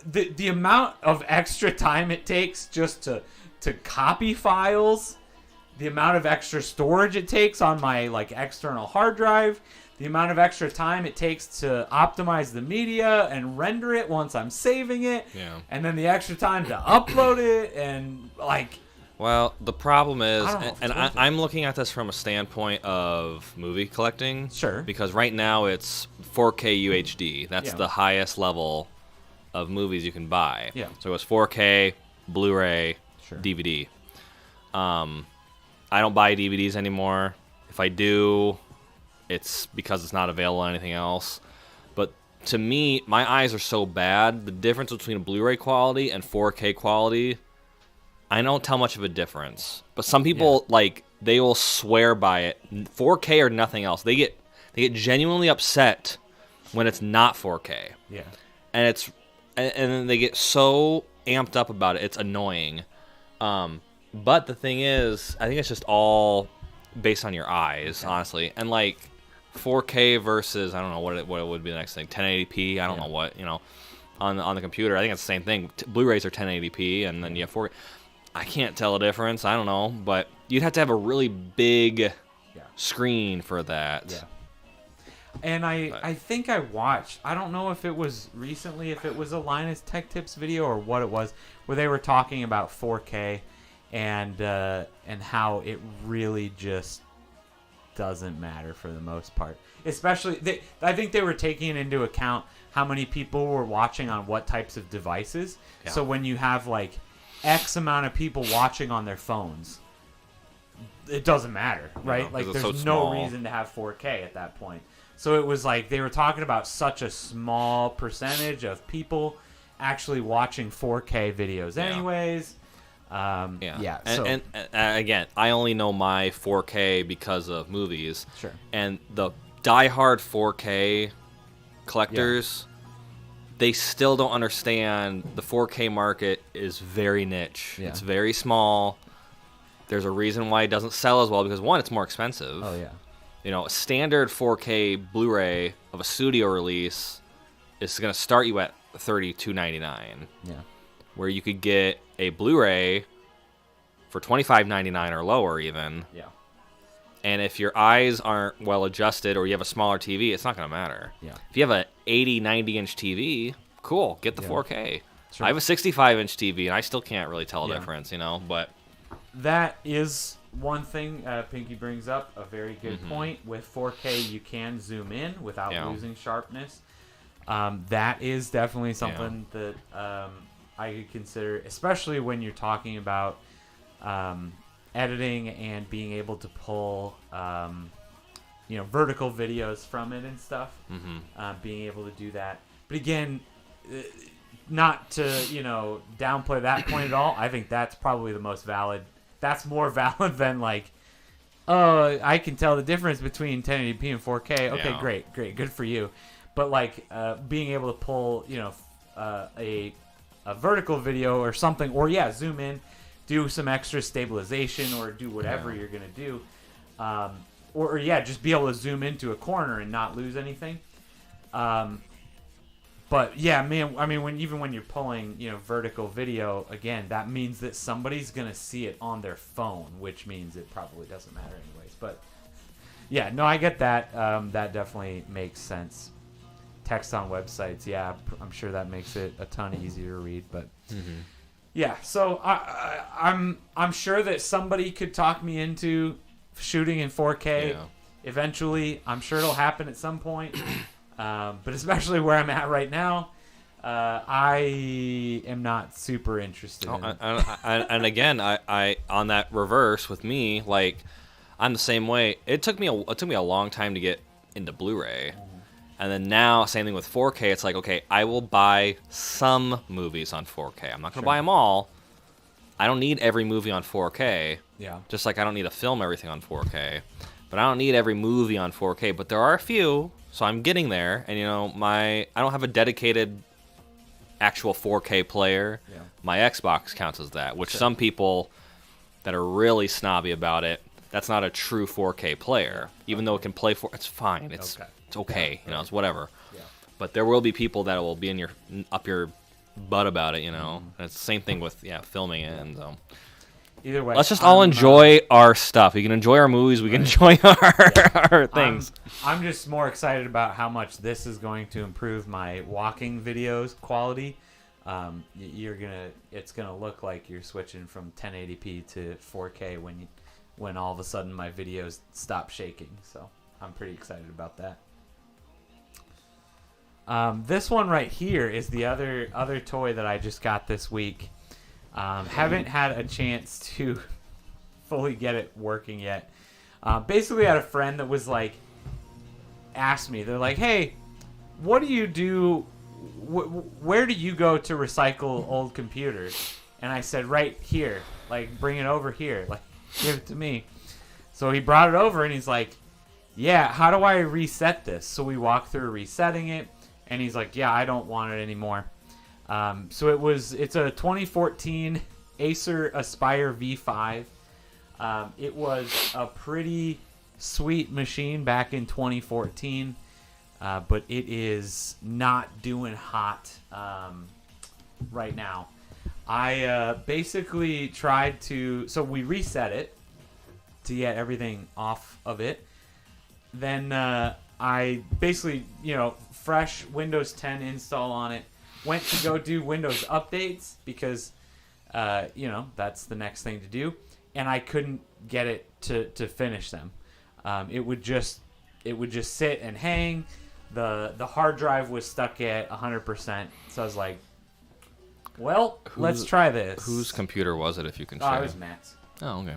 [SPEAKER 1] the amount of extra time it takes just to copy files, the amount of extra storage it takes on my like external hard drive, the amount of extra time it takes to optimize the media and render it once I'm saving it, and then the extra time to upload it, and like...
[SPEAKER 2] Well, the problem is, I'm looking at this from a standpoint of movie collecting.
[SPEAKER 1] Sure.
[SPEAKER 2] Because right now it's 4K UHD. That's the highest level of movies you can buy.
[SPEAKER 1] Yeah.
[SPEAKER 2] So it's 4K, Blu-ray, DVD. I don't buy DVDs anymore. If I do, it's because it's not available on anything else. But to me, my eyes are so bad. The difference between Blu-ray quality and 4K quality, I don't tell much of a difference. But some people they will swear by it. 4K or nothing else. They get genuinely upset when it's not 4K.
[SPEAKER 1] Yeah.
[SPEAKER 2] And then they get so amped up about it. It's annoying. But the thing is, I think it's just all based on your eyes, honestly. And like 4K versus, I don't know what it would be the next thing, 1080p. I don't know what, on the computer. I think it's the same thing. Blu-rays are 1080p, and then you have 4K. I can't tell a difference. I don't know, but you'd have to have a really big screen for that.
[SPEAKER 1] Yeah. And I think I watched, I don't know if it was recently, if it was a Linus Tech Tips video or what it was, where they were talking about 4K and how it really just doesn't matter for the most part. Especially, I think they were taking into account how many people were watching on what types of devices. Yeah. So when you have like X amount of people watching on their phones, it doesn't matter, right? Like there's no reason to have 4K at that point. So it was like they were talking about such a small percentage of people actually watching 4K videos anyways.
[SPEAKER 2] And again, I only know my 4K because of movies.
[SPEAKER 1] Sure.
[SPEAKER 2] And the diehard 4K collectors, they still don't understand the 4K market is very niche.
[SPEAKER 1] Yeah.
[SPEAKER 2] It's very small. There's a reason why it doesn't sell as well because, one, it's more expensive.
[SPEAKER 1] Oh, yeah.
[SPEAKER 2] You know, a standard 4K Blu-ray of a studio release is going to start you at $32.99.
[SPEAKER 1] Yeah.
[SPEAKER 2] Where you could get a Blu-ray for $25.99 or lower even.
[SPEAKER 1] Yeah.
[SPEAKER 2] And if your eyes aren't well adjusted or you have a smaller TV, it's not going to matter.
[SPEAKER 1] Yeah.
[SPEAKER 2] If you have a 80, 90-inch TV, cool, get the 4K.
[SPEAKER 1] Sure.
[SPEAKER 2] I have a 65-inch TV, and I still can't really tell a difference, you know, but...
[SPEAKER 1] That is one thing Pinky brings up, a very good point. With 4K, you can zoom in without losing sharpness. That is definitely something that I could consider, especially when you're talking about editing and being able to pull, vertical videos from it and stuff. Being able to do that. But again, not to, downplay that point at all. I think that's probably the most valid. That's more valid than like, oh, I can tell the difference between 1080p and 4K. Okay, great, good for you. But like being able to pull, a vertical video or something, or zoom in, do some extra stabilization, or do whatever you're gonna do, or just be able to zoom into a corner and not lose anything. But yeah, man, I mean, when you're pulling, vertical video, again, that means that somebody's gonna see it on their phone, which means it probably doesn't matter anyways. But yeah, no, I get that. That definitely makes sense. Text on websites, yeah, I'm sure that makes it a ton easier to read. But yeah, so I'm sure that somebody could talk me into shooting in 4K eventually. I'm sure it'll happen at some point. But especially where I'm at right now, I am not super interested.
[SPEAKER 2] And again, I on that reverse with me, like I'm the same way. It took me a long time to get into Blu-ray, and then now same thing with 4K. It's like, okay, I will buy some movies on 4K. I'm not gonna buy them all. I don't need every movie on 4K.
[SPEAKER 1] Yeah.
[SPEAKER 2] Just like I don't need to film everything on 4K, but I don't need every movie on 4K. But there are a few. So I'm getting there, and I don't have a dedicated actual 4K player.
[SPEAKER 1] Yeah.
[SPEAKER 2] My Xbox counts as that, which some people that are really snobby about it, that's not a true 4K player. Even though it can play it's fine. It's okay. It's whatever. Yeah. But there will be people that will be up your butt about it, And it's the same thing with filming it, and so.
[SPEAKER 1] Either way,
[SPEAKER 2] let's just all enjoy our stuff. We can enjoy our movies. We can enjoy our things.
[SPEAKER 1] I'm just more excited about how much this is going to improve my walking videos quality. It's gonna look like you're switching from 1080p to 4K when all of a sudden my videos stop shaking. So I'm pretty excited about that. This one right here is the other toy that I just got this week. Haven't had a chance to fully get it working yet. Basically, I had a friend that was like, asked me, they're like, hey, what do you do? Where do you go to recycle old computers? And I said, right here. Like, bring it over here. Like, give it to me. So he brought it over and he's like, yeah, how do I reset this? So we walked through resetting it, and he's like, yeah, I don't want it anymore. So it's a 2014 Acer Aspire V5. It was a pretty sweet machine back in 2014, but it is not doing hot right now. I basically tried so we reset it to get everything off of it. Then I basically, fresh Windows 10 install on it. Went to go do Windows updates because, that's the next thing to do, and I couldn't get it to finish them. It would just sit and hang. The hard drive was stuck at 100%. So I was like, well, let's try this.
[SPEAKER 2] Whose computer was it, if you can share?
[SPEAKER 1] It was Matt's.
[SPEAKER 2] Oh, okay.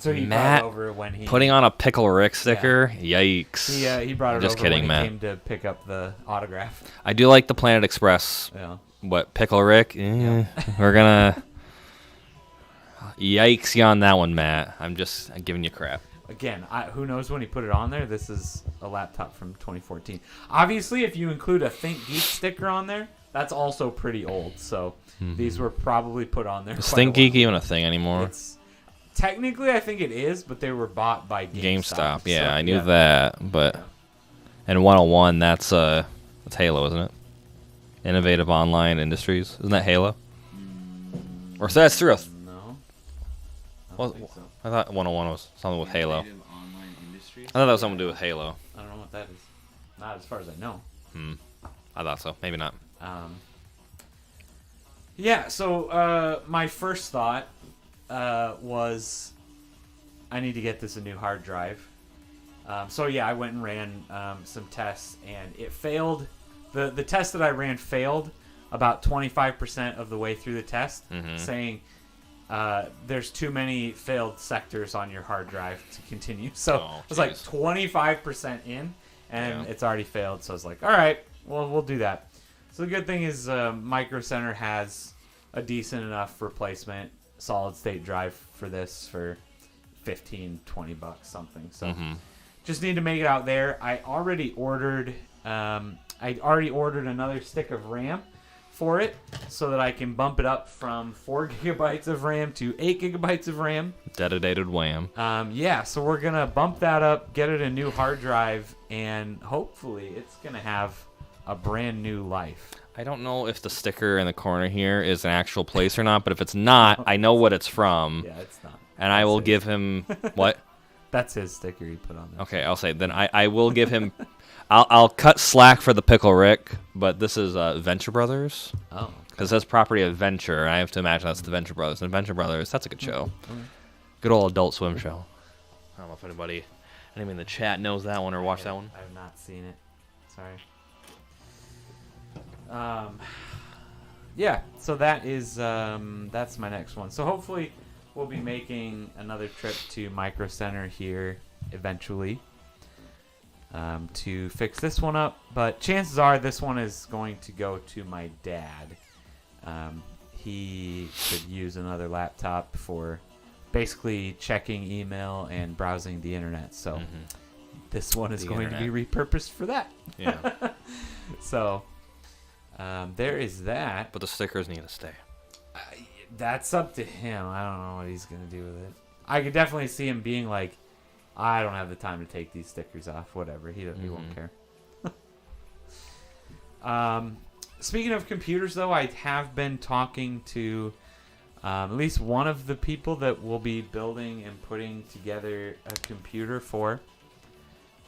[SPEAKER 1] So he
[SPEAKER 2] Matt
[SPEAKER 1] brought it over when he
[SPEAKER 2] putting on a Pickle Rick sticker. Yeah. Yikes!
[SPEAKER 1] He brought it
[SPEAKER 2] Just
[SPEAKER 1] over
[SPEAKER 2] kidding,
[SPEAKER 1] when
[SPEAKER 2] Matt.
[SPEAKER 1] he came to pick up the autograph.
[SPEAKER 2] I do like the Planet Express.
[SPEAKER 1] Yeah.
[SPEAKER 2] What, Pickle Rick? We're gonna yikes you on that one, Matt. I'm giving you crap.
[SPEAKER 1] again, who knows when he put it on there? This is a laptop from 2014. Obviously, if you include a Think Geek sticker on there, that's also pretty old. So these were probably put on there.
[SPEAKER 2] Is Think Geek even a thing anymore?
[SPEAKER 1] Technically, I think it is, but they were bought by GameStop.
[SPEAKER 2] Yeah, so, I knew that. But and 101, that's Halo, isn't it? Innovative Online Industries. Isn't that Halo? Or so that's through
[SPEAKER 1] No.
[SPEAKER 2] I thought 101 was something with Halo. I thought that was something to do with Halo.
[SPEAKER 1] I don't know what that is. Not as far as I know.
[SPEAKER 2] I thought so. Maybe not.
[SPEAKER 1] Yeah, so my first thought was I need to get this a new hard drive. So yeah, I went and ran some tests, and it failed. The test that I ran failed about 25% of the way through the test, saying there's too many failed sectors on your hard drive to continue. So it was like 25% in, and it's already failed. So I was like, all right, well, we'll do that. So the good thing is Micro Center has a decent enough replacement solid state drive for this for $15-20 something. So just need to make it out there. I already ordered another stick of RAM for it so that I can bump it up from 4 gigabytes of RAM to 8 gigabytes of RAM.
[SPEAKER 2] Dedicated wham.
[SPEAKER 1] Yeah, so we're going to bump that up, get it a new hard drive, and hopefully it's going to have a brand new life.
[SPEAKER 2] I don't know if the sticker in the corner here is an actual place or not, but if it's not, I know what it's from.
[SPEAKER 1] Yeah, it's not.
[SPEAKER 2] And I will give him... What?
[SPEAKER 1] That's his sticker he put on there.
[SPEAKER 2] Okay, I'll say then I will give him... I'll cut slack for the Pickle Rick, but this is Venture Brothers.
[SPEAKER 1] Oh.
[SPEAKER 2] Because that's property of Venture, and I have to imagine that's the Venture Brothers. And Venture Brothers, that's a good show. Good old Adult Swim show. I don't know if anybody in the chat knows that one or watched that one.
[SPEAKER 1] I have not seen it. Sorry. Yeah, so that is that's my next one. So hopefully we'll be making another trip to Micro Center here eventually to fix this one up. But chances are this one is going to go to my dad. He could use another laptop for basically checking email and browsing the internet. So this one is going to be repurposed for that.
[SPEAKER 2] Yeah.
[SPEAKER 1] So there is that.
[SPEAKER 2] But the stickers need to stay.
[SPEAKER 1] That's up to him. I don't know what he's going to do with it. I could definitely see him being like, I don't have the time to take these stickers off. Whatever. He won't care. Speaking of computers, though, I have been talking to at least one of the people that will be building and putting together a computer for.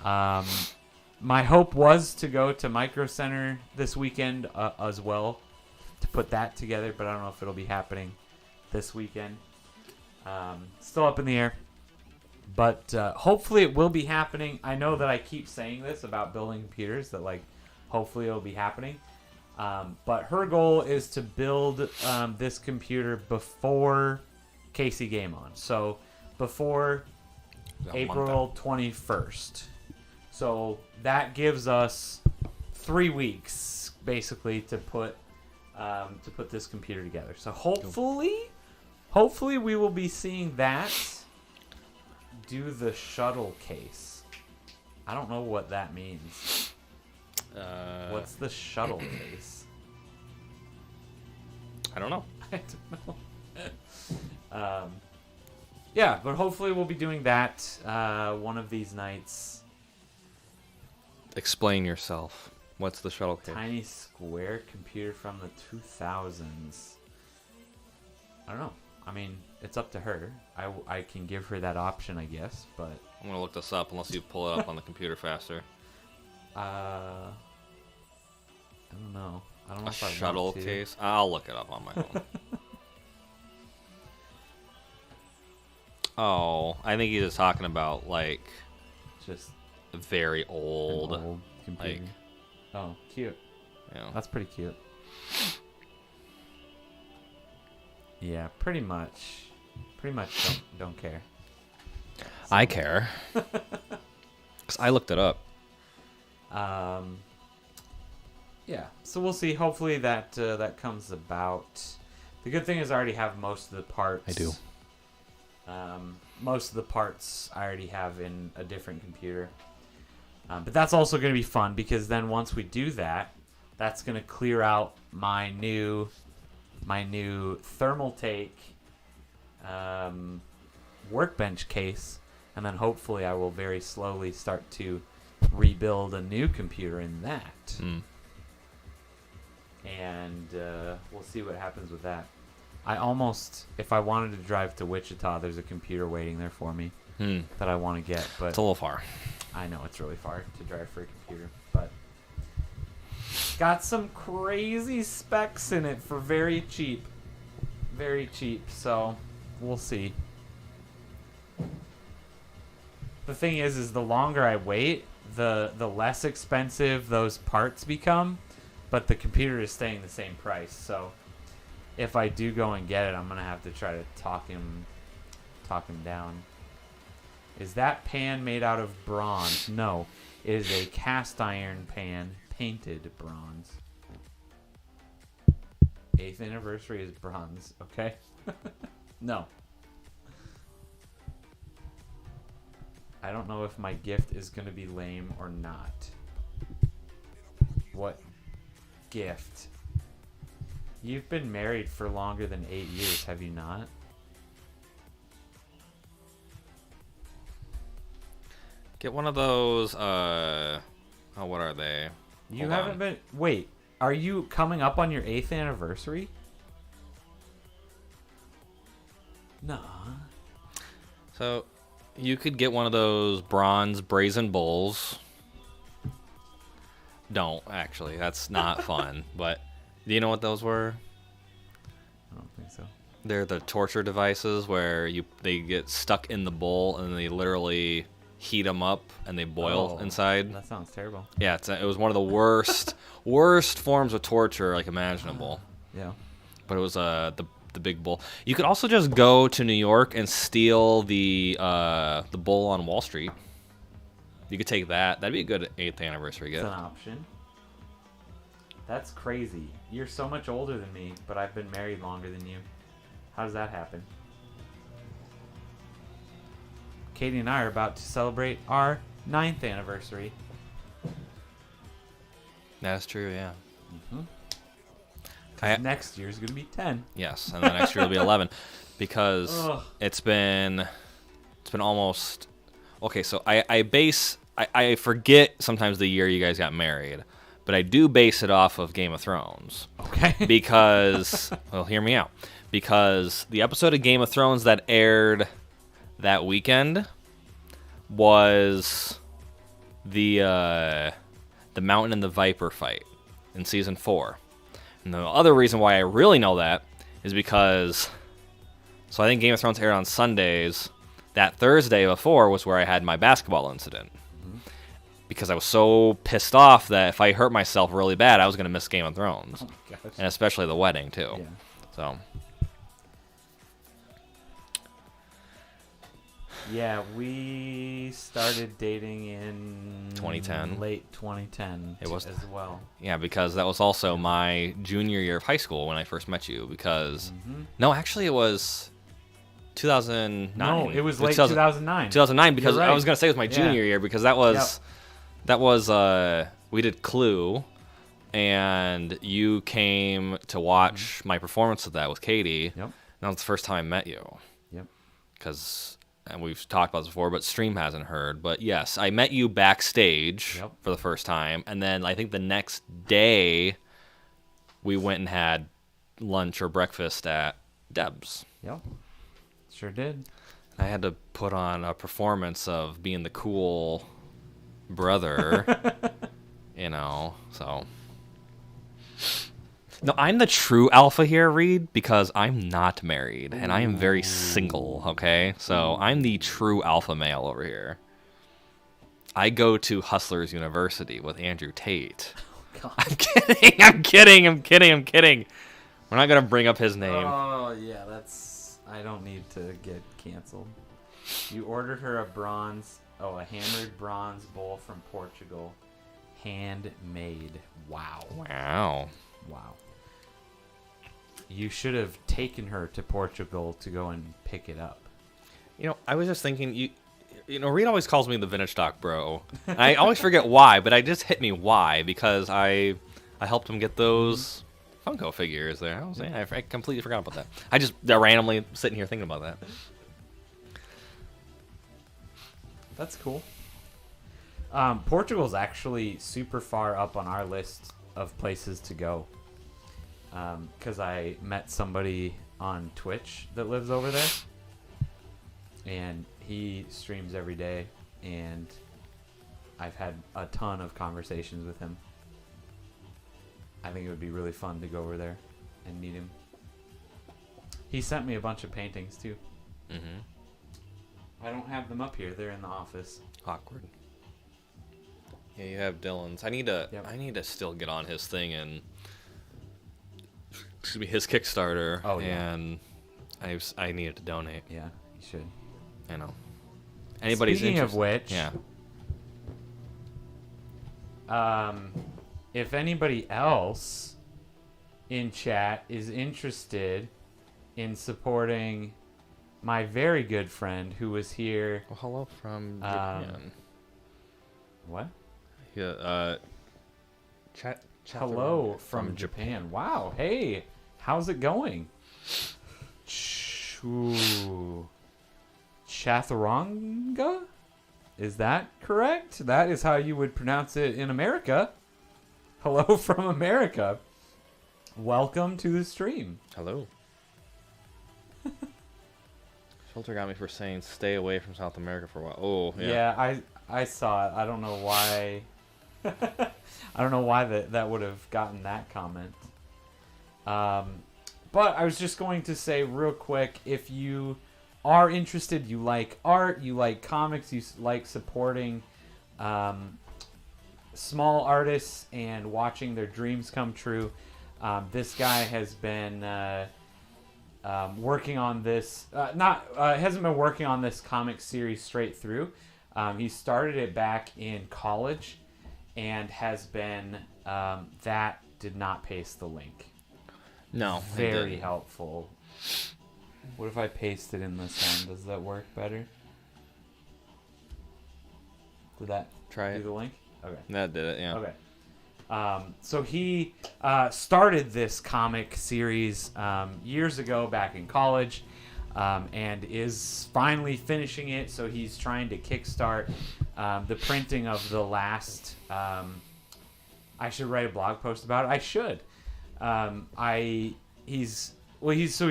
[SPEAKER 1] My hope was to go to Micro Center this weekend as well to put that together, but I don't know if it'll be happening this weekend. Still up in the air, but hopefully it will be happening. I know that I keep saying this about building computers, that like hopefully it'll be happening. But her goal is to build this computer before Casey Game On, so before April 21st. So that gives us 3 weeks basically to put this computer together. So hopefully we will be seeing that do the shuttle case. I don't know what that means. What's the shuttle case?
[SPEAKER 2] I don't know.
[SPEAKER 1] I don't know. Yeah, but hopefully we'll be doing that one of these nights.
[SPEAKER 2] Explain yourself. What's the shuttle case?
[SPEAKER 1] Tiny square computer from the 2000s. I don't know. I mean, it's up to her. I can give her that option, I guess, but...
[SPEAKER 2] I'm going to look this up unless you pull it up on the computer faster.
[SPEAKER 1] I don't know. I don't know if I want to.
[SPEAKER 2] Shuttle case? I'll look it up on my phone. Oh, I think he's just talking about, like...
[SPEAKER 1] Just...
[SPEAKER 2] very old
[SPEAKER 1] computer.
[SPEAKER 2] Like,
[SPEAKER 1] oh, cute.
[SPEAKER 2] Yeah.
[SPEAKER 1] That's pretty cute. Yeah, pretty much don't care.
[SPEAKER 2] I care. 'Cause I looked it up.
[SPEAKER 1] Yeah, so we'll see. Hopefully that comes about. The good thing is I already have most of the parts.
[SPEAKER 2] I do.
[SPEAKER 1] most of the parts I already have in a different computer. But that's also going to be fun because then once we do that, that's going to clear out my new thermal take workbench case, and then hopefully I will very slowly start to rebuild a new computer in that. And we'll see what happens with that. I almost, if I wanted to drive to Wichita, there's a computer waiting there for me that I want to get, but
[SPEAKER 2] It's a little far.
[SPEAKER 1] I know it's really far to drive for a computer, but got some crazy specs in it for very cheap. Very cheap, so we'll see. The thing is the longer I wait, the less expensive those parts become, but the computer is staying the same price. So if I do go and get it, I'm gonna have to try to talk him down. Is that pan made out of bronze? No, it is a cast iron pan painted bronze. 8th anniversary is bronze, okay? No. I don't know if my gift is going to be lame or not. What gift? You've been married for longer than 8 years, have you not?
[SPEAKER 2] Get one of those, what are they?
[SPEAKER 1] You haven't been... Wait, are you coming up on your 8th anniversary? Nah.
[SPEAKER 2] So, you could get one of those bronze brazen bulls. Don't, actually. That's not fun. But, do you know what those were?
[SPEAKER 1] I don't think so.
[SPEAKER 2] They're the torture devices where they get stuck in the bowl and they literally heat them up and they boil inside.
[SPEAKER 1] That sounds terrible.
[SPEAKER 2] Yeah, it was one of the worst forms of torture like imaginable.
[SPEAKER 1] Yeah.
[SPEAKER 2] But it was the big bull. You could also just go to New York and steal the bull on Wall Street. You could take that. That'd be a good 8th anniversary gift.
[SPEAKER 1] It's an option. That's crazy. You're so much older than me, but I've been married longer than you. How does that happen? Katie and I are about to celebrate our 9th anniversary.
[SPEAKER 2] That's true, yeah.
[SPEAKER 1] Next year's going to be 10.
[SPEAKER 2] Yes, and the next year will be 11 because it's been almost... Okay, so I forget sometimes the year you guys got married, but I do base it off of Game of Thrones.
[SPEAKER 1] Okay.
[SPEAKER 2] Because, well, hear me out. Because the episode of Game of Thrones that aired that weekend was the Mountain and the Viper fight in season 4. And the other reason why I really know that is because, so I think Game of Thrones aired on Sundays. That Thursday before was where I had my basketball incident. Because I was so pissed off that if I hurt myself really bad, I was going to miss Game of Thrones.
[SPEAKER 1] Oh my gosh.
[SPEAKER 2] And especially the wedding, too.
[SPEAKER 1] Yeah.
[SPEAKER 2] So...
[SPEAKER 1] Yeah, we started dating in
[SPEAKER 2] 2010.
[SPEAKER 1] Late 2010
[SPEAKER 2] It was
[SPEAKER 1] as well.
[SPEAKER 2] Yeah, because that was also my junior year of high school when I first met you. Because no, actually, it was 2009.
[SPEAKER 1] No, it was late 2009.
[SPEAKER 2] 2009 because
[SPEAKER 1] right.
[SPEAKER 2] I was gonna say it was my junior year because that was we did Clue, and you came to watch my performance of that with Katie.
[SPEAKER 1] Yep.
[SPEAKER 2] And that was the first time I met you.
[SPEAKER 1] Yep.
[SPEAKER 2] Because. And we've talked about this before, but Stream hasn't heard. But yes, I met you backstage for the first time. And then I think the next day, we went and had lunch or breakfast at Deb's.
[SPEAKER 1] Yep. Sure did.
[SPEAKER 2] I had to put on a performance of being the cool brother, so... No, I'm the true alpha here, Reed, because I'm not married, and I am very single, okay? So I'm the true alpha male over here. I go to Hustlers University with Andrew Tate.
[SPEAKER 1] Oh, God.
[SPEAKER 2] I'm kidding. We're not going to bring up his name.
[SPEAKER 1] Oh, yeah, I don't need to get canceled. You ordered her a hammered bronze bowl from Portugal. Handmade. Wow. You should have taken her to Portugal to go and pick it up.
[SPEAKER 2] I was just thinking, Reed always calls me the vintage stock bro. I always forget why, but it just hit me why, because I helped him get those Funko figures there. I completely forgot about that. I just randomly sitting here thinking about that.
[SPEAKER 1] That's cool. Portugal's actually super far up on our list of places to go. Because I met somebody on Twitch that lives over there. And he streams every day. And I've had a ton of conversations with him. I think it would be really fun to go over there and meet him. He sent me a bunch of paintings, too. I don't have them up here. They're in the office.
[SPEAKER 2] Awkward. Yeah, you have Dylan's. I need to still get on his thing and his Kickstarter.
[SPEAKER 1] Oh, yeah.
[SPEAKER 2] And I needed to donate.
[SPEAKER 1] Yeah, you should.
[SPEAKER 2] I know. Anybody's
[SPEAKER 1] Speaking
[SPEAKER 2] interested.
[SPEAKER 1] of which, if anybody else in chat is interested in supporting my very good friend who was here.
[SPEAKER 2] Well, hello from Japan.
[SPEAKER 1] What?
[SPEAKER 2] Yeah.
[SPEAKER 1] Hello from Japan. Wow. Hey, how's it going? Chaturanga? Is that correct? That is how you would pronounce it in America. Hello from America. Welcome to the stream.
[SPEAKER 2] Hello. Filter got me for saying stay away from South America for a while. Oh, yeah.
[SPEAKER 1] Yeah, I saw it. I don't know why. I don't know why that would have gotten that comment. But I was just going to say real quick, if you are interested, you like art, you like comics, you like supporting small artists and watching their dreams come true, this guy has been working on this. Hasn't been working on this comic series straight through. He started it back in college, and has been. That did not paste the link.
[SPEAKER 2] No,
[SPEAKER 1] very helpful. What if I paste it in this one? Does that work better? Did that
[SPEAKER 2] try
[SPEAKER 1] do the link? Okay.
[SPEAKER 2] That did it. Yeah.
[SPEAKER 1] Okay. So he started this comic series years ago back in college, and is finally finishing it. So he's trying to kickstart the printing of the last. I should write a blog post about it. I should. He's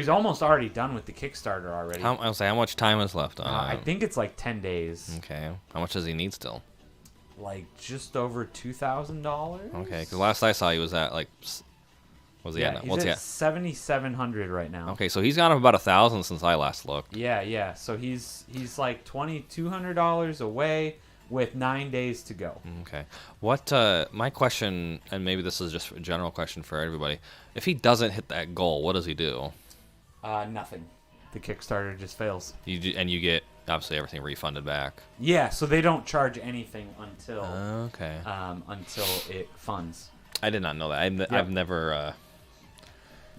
[SPEAKER 1] almost already done with the Kickstarter already.
[SPEAKER 2] I'll say how much time is left on.
[SPEAKER 1] I think it's like 10 days.
[SPEAKER 2] Okay. How much does he need still?
[SPEAKER 1] Like just over $2,000.
[SPEAKER 2] Okay, because last I saw he was at like, what's he at now?
[SPEAKER 1] He's
[SPEAKER 2] What's
[SPEAKER 1] at
[SPEAKER 2] he at?
[SPEAKER 1] 7,700 right now.
[SPEAKER 2] Okay, so he's gone up about 1,000 since I last looked.
[SPEAKER 1] Yeah. So he's like $2,200 away with 9 days to go.
[SPEAKER 2] Okay. What my question, and maybe this is just a general question for everybody, if he doesn't hit that goal, what does he do?
[SPEAKER 1] Nothing. The Kickstarter just fails.
[SPEAKER 2] You get obviously everything refunded back.
[SPEAKER 1] Yeah, so they don't charge anything until
[SPEAKER 2] okay.
[SPEAKER 1] Until it funds.
[SPEAKER 2] I did not know that. I've never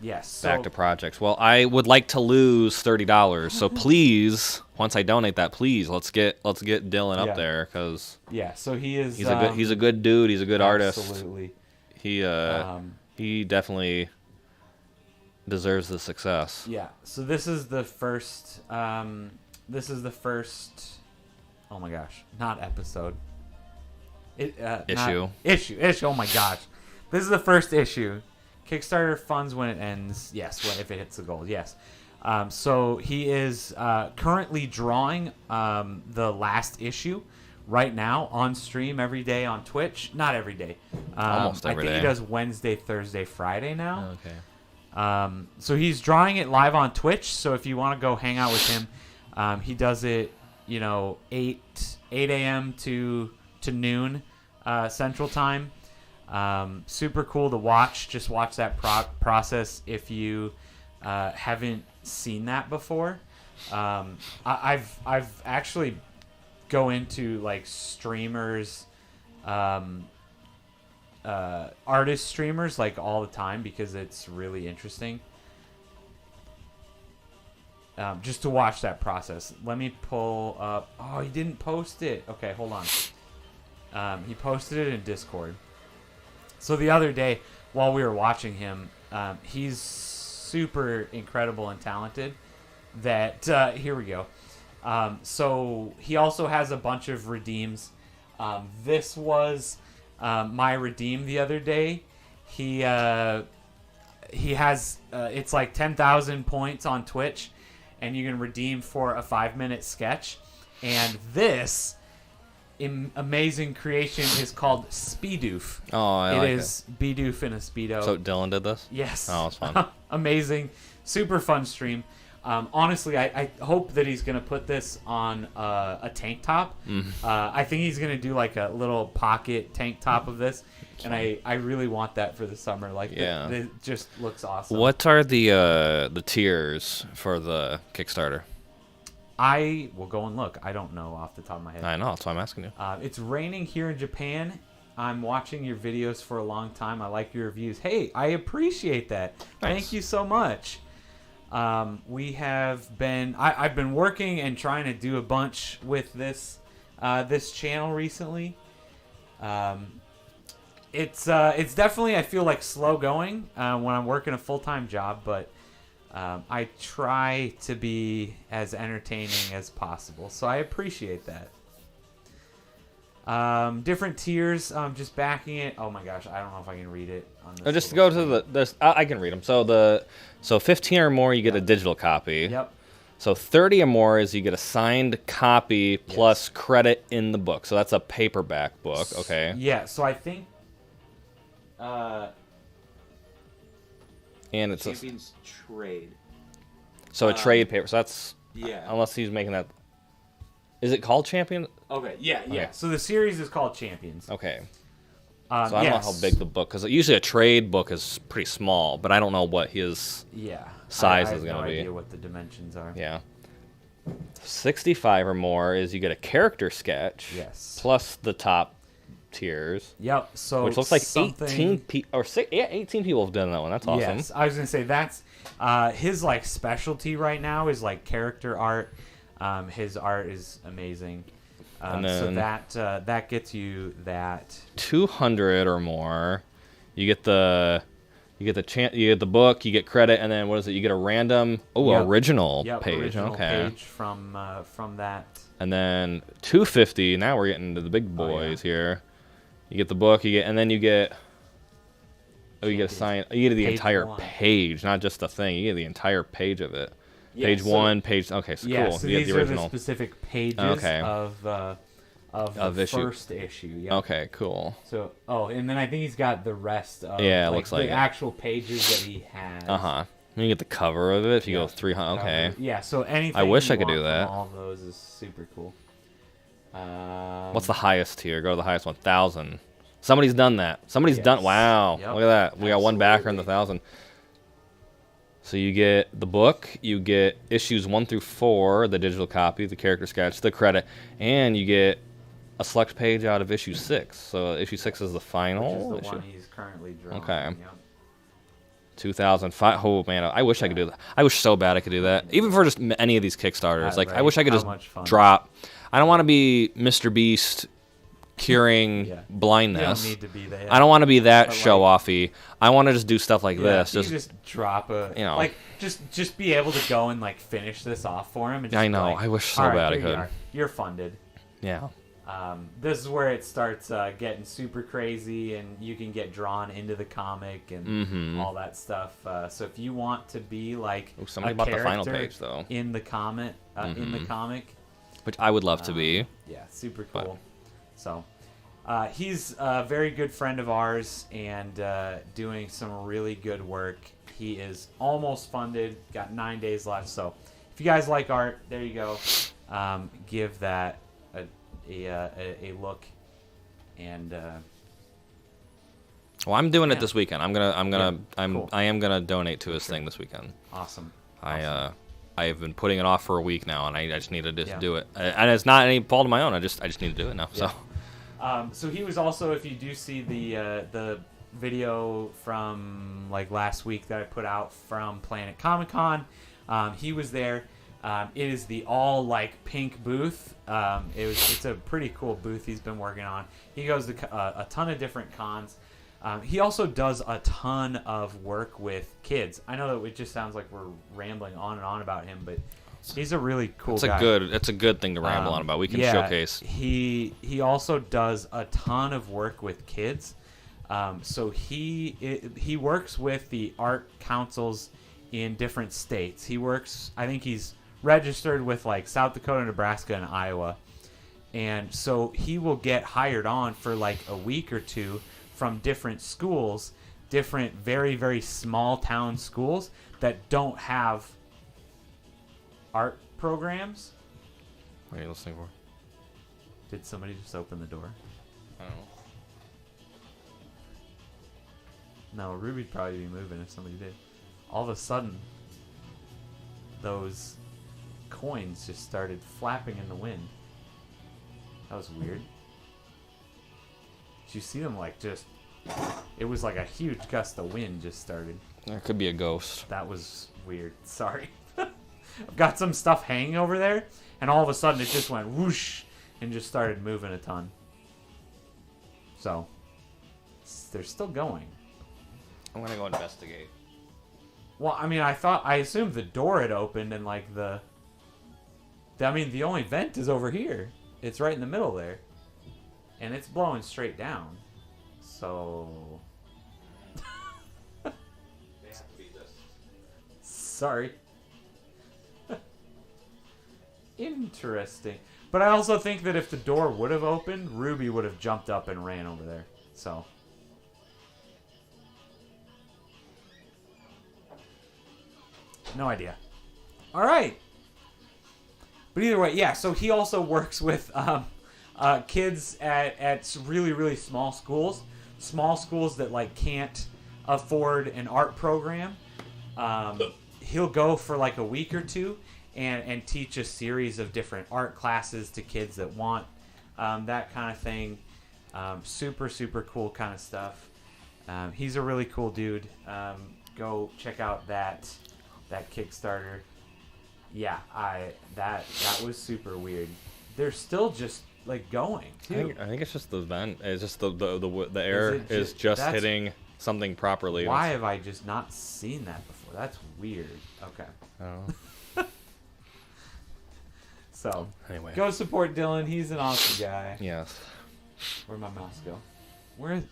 [SPEAKER 1] yes
[SPEAKER 2] back to projects. Well, I would like to lose $30, so please, once I donate that, please let's get Dylan up there, because
[SPEAKER 1] so he is
[SPEAKER 2] he's a good dude. He's a good artist.
[SPEAKER 1] Absolutely.
[SPEAKER 2] He definitely deserves the success.
[SPEAKER 1] Yeah. So this is the first. Oh my gosh! Not episode.
[SPEAKER 2] Issue.
[SPEAKER 1] Issue. Oh my gosh! This is the first issue. Kickstarter funds when it ends. Yes. If it hits the goal. Yes. So he is currently drawing the last issue right now on stream every day on Twitch. Not every day.
[SPEAKER 2] Almost every day.
[SPEAKER 1] I think he does Wednesday, Thursday, Friday now.
[SPEAKER 2] Okay.
[SPEAKER 1] So he's drawing it live on Twitch. So if you want to go hang out with him, he does it, 8 a.m. to noon Central Time. Super cool to watch. Just watch that process if you haven't seen that before. I've actually go into like streamers, artist streamers like all the time because it's really interesting. just to watch that process. Let me pull up. Oh, he didn't post it. Okay, hold on. He posted it in Discord. So the other day, while we were watching him, he's super incredible and talented. That here we go. So he also has a bunch of redeems. This was my redeem the other day. He has it's like 10,000 points on Twitch, and you can redeem for a 5-minute sketch. And this amazing creation is called Speedoof.
[SPEAKER 2] Oh, I like it.
[SPEAKER 1] It is Bidoof in a Speedo.
[SPEAKER 2] So Dylan did this?
[SPEAKER 1] Yes.
[SPEAKER 2] Oh, it's fun.
[SPEAKER 1] Amazing. Super fun stream. Honestly, I hope that he's going to put this on a tank top. I think he's going to do like a little pocket tank top of this. And I really want that for the summer. Like,
[SPEAKER 2] yeah.
[SPEAKER 1] it just looks awesome.
[SPEAKER 2] What are the tiers for the Kickstarter?
[SPEAKER 1] I will go and look. I don't know off the top of my head.
[SPEAKER 2] I know. That's why I'm asking you.
[SPEAKER 1] It's raining here in Japan. I'm watching your videos for a long time. I like your reviews. Hey, I appreciate that.
[SPEAKER 2] Nice.
[SPEAKER 1] Thank you so much. We have been. I've been working and trying to do a bunch with this channel recently. It's definitely, I feel like, slow going when I'm working a full-time job, but I try to be as entertaining as possible, so I appreciate that. Different tiers, just backing it. Oh my gosh, I don't know if I can read it on this.
[SPEAKER 2] Just go to I can read them. So 15 or more, you get a digital copy.
[SPEAKER 1] Yep.
[SPEAKER 2] So 30 or more is you get a signed copy plus credit in the book. So that's a paperback book, okay?
[SPEAKER 1] Yeah, so I think
[SPEAKER 2] and it's
[SPEAKER 3] Champions trade.
[SPEAKER 2] So a trade paper. So that's
[SPEAKER 3] Yeah.
[SPEAKER 2] unless he's making that. Is it called Champion?
[SPEAKER 3] Okay. Yeah. Yeah.
[SPEAKER 1] yeah. So the series is called Champions.
[SPEAKER 2] Okay. So I don't know
[SPEAKER 1] yes.
[SPEAKER 2] how big the book, because usually a trade book is pretty small, but I don't know what his size is going to
[SPEAKER 1] I have no
[SPEAKER 2] be.
[SPEAKER 1] idea what the dimensions are.
[SPEAKER 2] Yeah. 65 or more is you get a character sketch.
[SPEAKER 1] Yes.
[SPEAKER 2] Plus the top tiers.
[SPEAKER 1] Yep. So
[SPEAKER 2] Which looks like
[SPEAKER 1] something...
[SPEAKER 2] 18 people have done that one. That's awesome.
[SPEAKER 1] Yes, I was gonna say that's his like specialty right now is like character art. His art is amazing.
[SPEAKER 2] And
[SPEAKER 1] so
[SPEAKER 2] then-
[SPEAKER 1] that gets you that.
[SPEAKER 2] 200 or more, you get the book, you get credit, and then what is it? You get a random original page.
[SPEAKER 1] Original
[SPEAKER 2] Okay.
[SPEAKER 1] page from that.
[SPEAKER 2] And then 250. Now we're getting to the big boys here. You get the book, and then you get. Oh, you get a sign. You get the
[SPEAKER 1] Page
[SPEAKER 2] entire
[SPEAKER 1] 1.
[SPEAKER 2] page, not just the thing. You get the entire page of it.
[SPEAKER 1] Yeah,
[SPEAKER 2] Page
[SPEAKER 1] so-
[SPEAKER 2] 1, page. Okay, so
[SPEAKER 1] Yeah,
[SPEAKER 2] cool.
[SPEAKER 1] so
[SPEAKER 2] You get
[SPEAKER 1] these
[SPEAKER 2] the
[SPEAKER 1] are the
[SPEAKER 2] original.
[SPEAKER 1] specific pages
[SPEAKER 2] Okay.
[SPEAKER 1] of the
[SPEAKER 2] issue.
[SPEAKER 1] first issue. Yeah.
[SPEAKER 2] Okay, cool.
[SPEAKER 1] So and then I think he's got the rest of
[SPEAKER 2] Yeah, it looks like
[SPEAKER 1] the
[SPEAKER 2] it.
[SPEAKER 1] actual pages that he has.
[SPEAKER 2] You get the cover of it if you go 300. Okay.
[SPEAKER 1] Yeah, so anything
[SPEAKER 2] I wish
[SPEAKER 1] you
[SPEAKER 2] I could do
[SPEAKER 1] want
[SPEAKER 2] that.
[SPEAKER 1] from all of those is super cool.
[SPEAKER 2] What's the highest tier? Go to the highest 1,000. Somebody's done that. Somebody's done.
[SPEAKER 1] Yes.
[SPEAKER 2] Wow.
[SPEAKER 1] Yep.
[SPEAKER 2] Look at that. We got one backer in the
[SPEAKER 3] Absolutely.
[SPEAKER 2] 1,000. So you get the book, you get issues 1 through 4, the digital copy, the character sketch, the credit, and you get a select page out of issue 6. So issue 6 is the final
[SPEAKER 1] Which is the
[SPEAKER 2] issue.
[SPEAKER 1] one he's currently drawing.
[SPEAKER 2] Okay.
[SPEAKER 1] Yep.
[SPEAKER 2] 2005. Oh man, I wish I could do that. I wish so bad I could do that. Even for just any of these Kickstarters. Like I
[SPEAKER 1] Right.
[SPEAKER 2] wish I could
[SPEAKER 1] How
[SPEAKER 2] just
[SPEAKER 1] much fun.
[SPEAKER 2] drop. I don't want to be Mr. Beast curing
[SPEAKER 1] Yeah. You
[SPEAKER 2] blindness.
[SPEAKER 1] don't need to be there.
[SPEAKER 2] I don't want to be that
[SPEAKER 1] But, like-
[SPEAKER 2] show offy. I want to just do stuff like this.
[SPEAKER 1] You
[SPEAKER 2] Just
[SPEAKER 1] drop a,
[SPEAKER 2] you know.
[SPEAKER 1] like just be able to go and like finish this off for him. And just
[SPEAKER 2] I
[SPEAKER 1] be
[SPEAKER 2] know,
[SPEAKER 1] like,
[SPEAKER 2] I wish so
[SPEAKER 1] "All right,
[SPEAKER 2] bad I
[SPEAKER 1] here you
[SPEAKER 2] could."
[SPEAKER 1] are. You're funded.
[SPEAKER 2] yeah.
[SPEAKER 1] This is where it starts getting super crazy, and you can get drawn into the comic and
[SPEAKER 2] Mhm.
[SPEAKER 1] all that stuff. So if you want to be like
[SPEAKER 2] Ooh, somebody
[SPEAKER 1] a
[SPEAKER 2] bought the final
[SPEAKER 1] character
[SPEAKER 2] page though,
[SPEAKER 1] in the comic,
[SPEAKER 2] which I would love to be.
[SPEAKER 1] yeah, super
[SPEAKER 2] But-
[SPEAKER 1] cool. So he's a very good friend of ours and doing some really good work. He is almost funded, got 9 days left. So if you guys like art, there you go. Give that a look. And
[SPEAKER 2] Well, I'm doing
[SPEAKER 1] Yeah.
[SPEAKER 2] it this weekend. I am gonna donate to his thing this weekend.
[SPEAKER 1] awesome.
[SPEAKER 2] I have been putting it off for a week now, and I just need to just
[SPEAKER 1] Yeah.
[SPEAKER 2] do it. And it's not any fault of my own. I just need to do it now. So.
[SPEAKER 1] So he was also, if you do see the video from like last week that I put out from Planet Comic Con, he was there. It is the all like pink booth. It's a pretty cool booth he's been working on. He goes to a ton of different cons. He also does a ton of work with kids. I know that it just sounds like we're rambling on and on about him, but he's a really cool guy.
[SPEAKER 2] It's a good thing to ramble on about. We can showcase.
[SPEAKER 1] He also does a ton of work with kids. So he works with the art councils in different states. I think he's registered with like South Dakota, Nebraska, and Iowa. And so he will get hired on for like a week or two from different schools, different very, very small town schools that don't have art programs.
[SPEAKER 2] What are you listening for?
[SPEAKER 1] Did somebody just open the door?
[SPEAKER 2] I don't know.
[SPEAKER 1] No, Ruby'd probably be moving if somebody did. All of a sudden, those coins just started flapping in the wind. That was weird. Did you see them like just... It was like a huge gust of wind just started.
[SPEAKER 2] There could be a ghost.
[SPEAKER 1] That was weird. Sorry. I've got some stuff hanging over there, and all of a sudden it just went whoosh and just started moving a ton. So, they're still going.
[SPEAKER 2] I'm gonna go investigate.
[SPEAKER 1] Well, I mean, I assumed the door had opened and like the only vent is over here. It's right in the middle there. And it's blowing straight down. So...
[SPEAKER 2] They have to be this.
[SPEAKER 1] Sorry. Interesting. But I also think that if the door would have opened, Ruby would have jumped up and ran over there. So... No idea. All right. But either way, yeah. So he also works with kids at really, really small schools that like can't afford an art program. He'll go for like a week or two and teach a series of different art classes to kids that want that kind of thing. Super, super cool kind of stuff. He's a really cool dude. Go check out that Kickstarter. Yeah, that was super weird. They're still just like going too.
[SPEAKER 2] I think it's just the vent. It's just the air is just hitting something properly.
[SPEAKER 1] Why have I just not seen that before? That's weird. Okay.
[SPEAKER 2] Oh.
[SPEAKER 1] So
[SPEAKER 2] Anyway.
[SPEAKER 1] go support Dylan. He's an awesome guy.
[SPEAKER 2] Yes.
[SPEAKER 1] Where'd my mouse go? What the?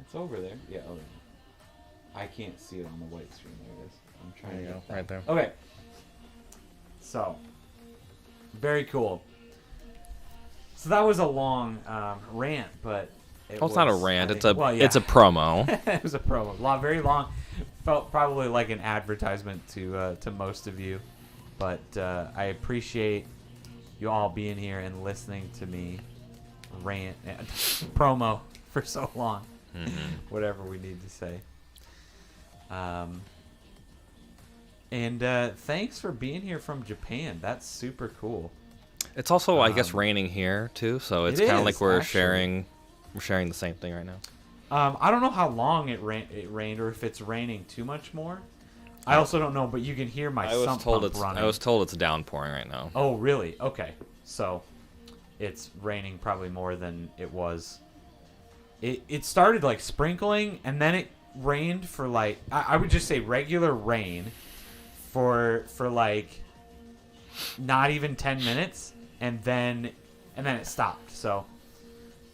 [SPEAKER 1] It's over there. Yeah, over there. I can't see it on the white screen. There it is. I'm trying
[SPEAKER 2] There
[SPEAKER 1] to
[SPEAKER 2] you
[SPEAKER 1] get
[SPEAKER 2] go. Right there.
[SPEAKER 1] Okay. So, very cool. So that was a long rant, but
[SPEAKER 2] Well, it's not a rant. It's a
[SPEAKER 1] yeah.
[SPEAKER 2] it's a promo.
[SPEAKER 1] It was a promo. Very long. Felt probably like an advertisement to most of you, but I appreciate you all being here and listening to me rant and promo for so long.
[SPEAKER 2] Mm-hmm.
[SPEAKER 1] Whatever we need to say. And thanks for being here from Japan. That's super cool.
[SPEAKER 2] It's also, I guess, raining here too, so it's
[SPEAKER 1] it
[SPEAKER 2] kind of like
[SPEAKER 1] is,
[SPEAKER 2] we're
[SPEAKER 1] actually.
[SPEAKER 2] sharing the same thing right now.
[SPEAKER 1] I don't know how long it rained, or if it's raining too much more. I also don't know, but you can hear my sump pump running.
[SPEAKER 2] I was told it's downpouring right now.
[SPEAKER 1] Oh, really? Okay. So it's raining probably more than it was. It started like sprinkling, and then it rained for like I would just say regular rain for like not even 10 minutes, and then it stopped. So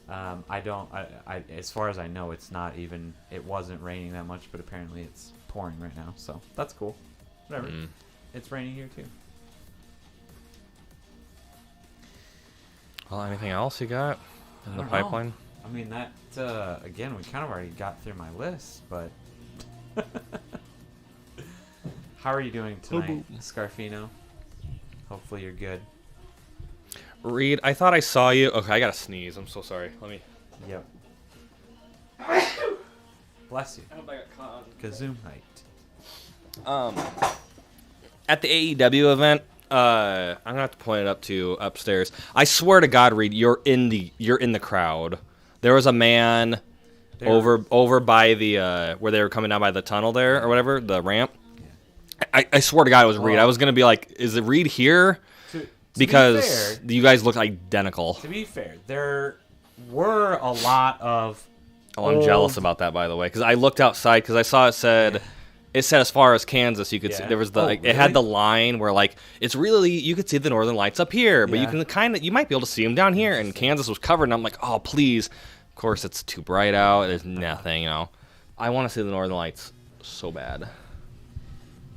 [SPEAKER 1] I as far as I know, it wasn't raining that much, but apparently it's pouring right now. So that's cool. Whatever. It's raining here too.
[SPEAKER 2] Well, anything else you got in the
[SPEAKER 1] I don't
[SPEAKER 2] pipeline?
[SPEAKER 1] know. I mean, that again, we kind of already got through my list, but how are you doing tonight, Scarfino? Hopefully you're good.
[SPEAKER 2] Reed, I thought I saw you. Okay, I gotta sneeze. I'm so sorry. Let me.
[SPEAKER 1] Yep. Bless you.
[SPEAKER 2] I hope I got caught on.
[SPEAKER 1] Kazoo height.
[SPEAKER 2] At the AEW event, I'm gonna have to point it up to you upstairs. I swear to God, Reed, you're in the crowd. There was a man over by the where they were coming down by the tunnel there or whatever, the ramp.
[SPEAKER 1] Yeah.
[SPEAKER 2] I swear to God it was Reed.
[SPEAKER 1] Well-
[SPEAKER 2] I was gonna be like, is it Reed here?
[SPEAKER 1] To
[SPEAKER 2] Because
[SPEAKER 1] be fair,
[SPEAKER 2] you guys look identical.
[SPEAKER 1] to be fair, there were a lot of.
[SPEAKER 2] Oh, I'm jealous about that, by the way, because I looked outside because I saw it said as far as Kansas, you could see
[SPEAKER 1] Yeah.
[SPEAKER 2] there was the
[SPEAKER 1] Oh,
[SPEAKER 2] it
[SPEAKER 1] really?
[SPEAKER 2] had the line where like it's really you could see the northern lights up here, but
[SPEAKER 1] Yeah.
[SPEAKER 2] you might be able to see them down here, and Kansas was covered, and I'm like, oh please, of course it's too bright out, there's nothing, I want to see the northern lights so bad.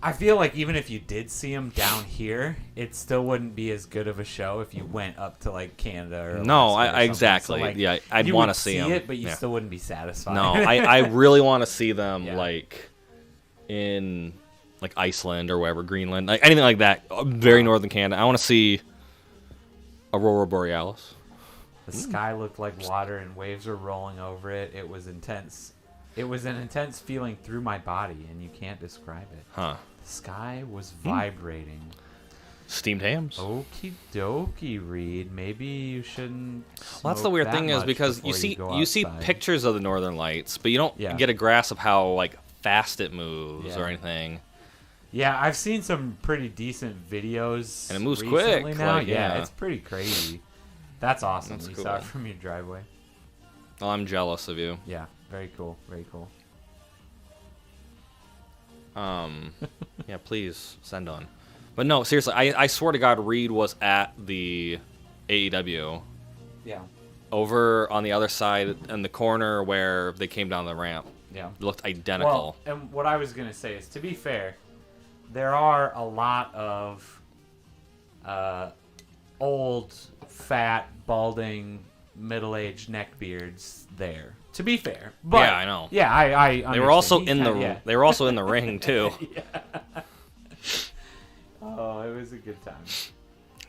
[SPEAKER 1] I feel like even if you did see them down here, it still wouldn't be as good of a show if you went up to like Canada or
[SPEAKER 2] No,
[SPEAKER 1] Alaska or something.
[SPEAKER 2] exactly.
[SPEAKER 1] So, like,
[SPEAKER 2] Yeah, I'd
[SPEAKER 1] you
[SPEAKER 2] wanna
[SPEAKER 1] would
[SPEAKER 2] see
[SPEAKER 1] see
[SPEAKER 2] 'em.
[SPEAKER 1] it, but you
[SPEAKER 2] Yeah.
[SPEAKER 1] still wouldn't be satisfied.
[SPEAKER 2] No, I really want to see them
[SPEAKER 1] Yeah.
[SPEAKER 2] like in like Iceland or wherever, Greenland, like anything like that, very northern Canada. I want to see Aurora Borealis.
[SPEAKER 1] The sky looked like water and waves were rolling over it. It was intense. It was an intense feeling through my body, and you can't describe it.
[SPEAKER 2] Huh.
[SPEAKER 1] The sky was vibrating.
[SPEAKER 2] Steamed hams.
[SPEAKER 1] Okie dokie, Reed. Maybe you shouldn't.
[SPEAKER 2] Well, that's the
[SPEAKER 1] smoke
[SPEAKER 2] weird
[SPEAKER 1] that
[SPEAKER 2] thing is
[SPEAKER 1] much
[SPEAKER 2] because
[SPEAKER 1] before
[SPEAKER 2] you
[SPEAKER 1] go
[SPEAKER 2] see
[SPEAKER 1] outside.
[SPEAKER 2] pictures of the northern lights, but you don't
[SPEAKER 1] Yeah.
[SPEAKER 2] get a grasp of how like fast it moves
[SPEAKER 1] Yeah.
[SPEAKER 2] or anything.
[SPEAKER 1] Yeah, I've seen some pretty decent videos.
[SPEAKER 2] And it moves
[SPEAKER 1] recently
[SPEAKER 2] quick,
[SPEAKER 1] now.
[SPEAKER 2] like,
[SPEAKER 1] yeah,
[SPEAKER 2] yeah.
[SPEAKER 1] it's pretty crazy. That's awesome.
[SPEAKER 2] That's
[SPEAKER 1] You
[SPEAKER 2] cool.
[SPEAKER 1] saw it from your driveway.
[SPEAKER 2] Well, I'm jealous of you.
[SPEAKER 1] Yeah, very cool. Very cool.
[SPEAKER 2] Yeah, please send on. But no, seriously, I swear to God, Reed was at the AEW
[SPEAKER 1] Yeah.
[SPEAKER 2] over on the other side in the corner where they came down the ramp.
[SPEAKER 1] Yeah.
[SPEAKER 2] It looked identical.
[SPEAKER 1] Well, and what I was gonna say is, to be fair, there are a lot of old, fat, balding, middle-aged neckbeards there. To be fair, but
[SPEAKER 2] Yeah, I know.
[SPEAKER 1] Yeah, I
[SPEAKER 2] they were also
[SPEAKER 1] understand.
[SPEAKER 2] in the
[SPEAKER 1] Yeah.
[SPEAKER 2] they were also in the ring too.
[SPEAKER 1] Oh, it was a good time.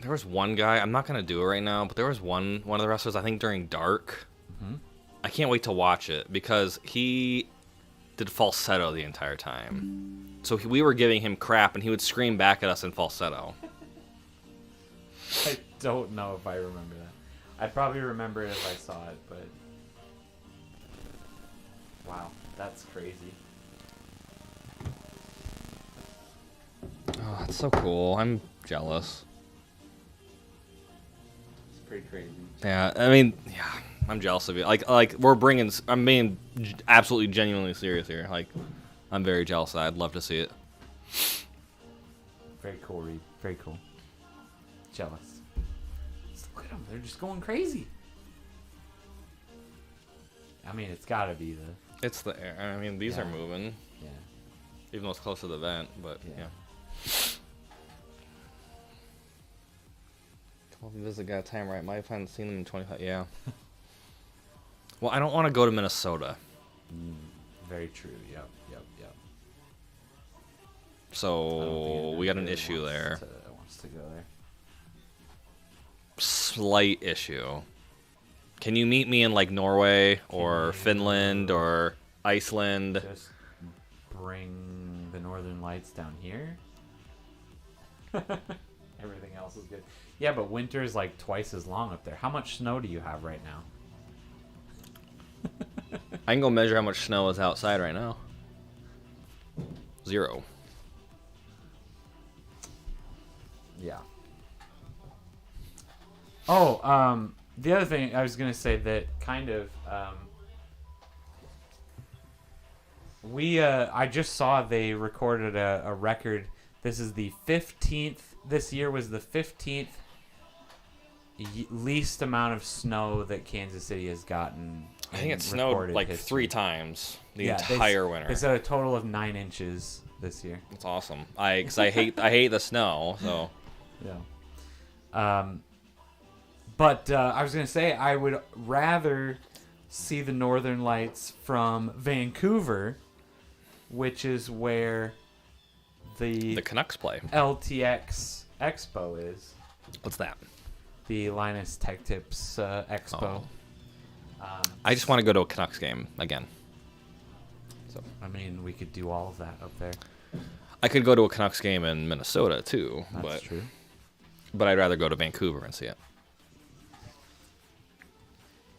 [SPEAKER 2] There was one guy, I'm not gonna do it right now, but there was one of the wrestlers I think during Dark. I can't wait to watch it because he did falsetto the entire time. So we were giving him crap, and he would scream back at us in falsetto.
[SPEAKER 1] I don't know if I remember that. I'd probably remember it if I saw it, but wow, that's crazy.
[SPEAKER 2] Oh, that's so cool. I'm jealous.
[SPEAKER 1] It's pretty crazy.
[SPEAKER 2] Yeah, I mean, yeah, I'm jealous of you. Like we're bringing. I'm being absolutely genuinely serious here. Like, I'm very jealous. I'd love to see it.
[SPEAKER 1] Very cool, Reed. Very cool. Jealous. Just look at them. They're just going crazy. I mean, it's got to be the...
[SPEAKER 2] It's the air. I mean, these
[SPEAKER 1] Yeah.
[SPEAKER 2] are moving,
[SPEAKER 1] Yeah.
[SPEAKER 2] even though it's close to the vent. But
[SPEAKER 1] Yeah.
[SPEAKER 2] yeah. Well, if this got time right, might have seen them in 25. Yeah. Well, I don't want to go to Minnesota,
[SPEAKER 1] Very true. Yep. Yep. Yep. I don't
[SPEAKER 2] so
[SPEAKER 1] think
[SPEAKER 2] we got an
[SPEAKER 1] anybody
[SPEAKER 2] issue there.
[SPEAKER 1] Wants to go there.
[SPEAKER 2] Slight issue. Can you meet me in like Norway or Finland or Iceland?
[SPEAKER 1] Just bring the Northern Lights down here. Everything else is good. Yeah, but winter is like twice as long up there. How much snow do you have right now?
[SPEAKER 2] I can go measure how much snow is outside right now. 0.
[SPEAKER 1] Yeah. Oh, the other thing I was gonna say that kind of I just saw they recorded a record. This is the 15th. This year was the 15th least amount of snow that Kansas City has gotten.
[SPEAKER 2] I think
[SPEAKER 1] in
[SPEAKER 2] it snowed
[SPEAKER 1] recorded
[SPEAKER 2] like
[SPEAKER 1] history.
[SPEAKER 2] 3 times the
[SPEAKER 1] Yeah,
[SPEAKER 2] entire winter.
[SPEAKER 1] They said a total of 9 inches this year.
[SPEAKER 2] That's awesome. Cause I hate the snow. So
[SPEAKER 1] Yeah. But I was gonna say I would rather see the Northern Lights from Vancouver, which is where the
[SPEAKER 2] Canucks play.
[SPEAKER 1] LTX Expo is.
[SPEAKER 2] What's that?
[SPEAKER 1] The Linus Tech Tips Expo.
[SPEAKER 2] I just want to go to a Canucks game again. So
[SPEAKER 1] I mean, we could do all of that up there.
[SPEAKER 2] I could go to a Canucks game in Minnesota too,
[SPEAKER 1] That's true.
[SPEAKER 2] but I'd rather go to Vancouver and see it.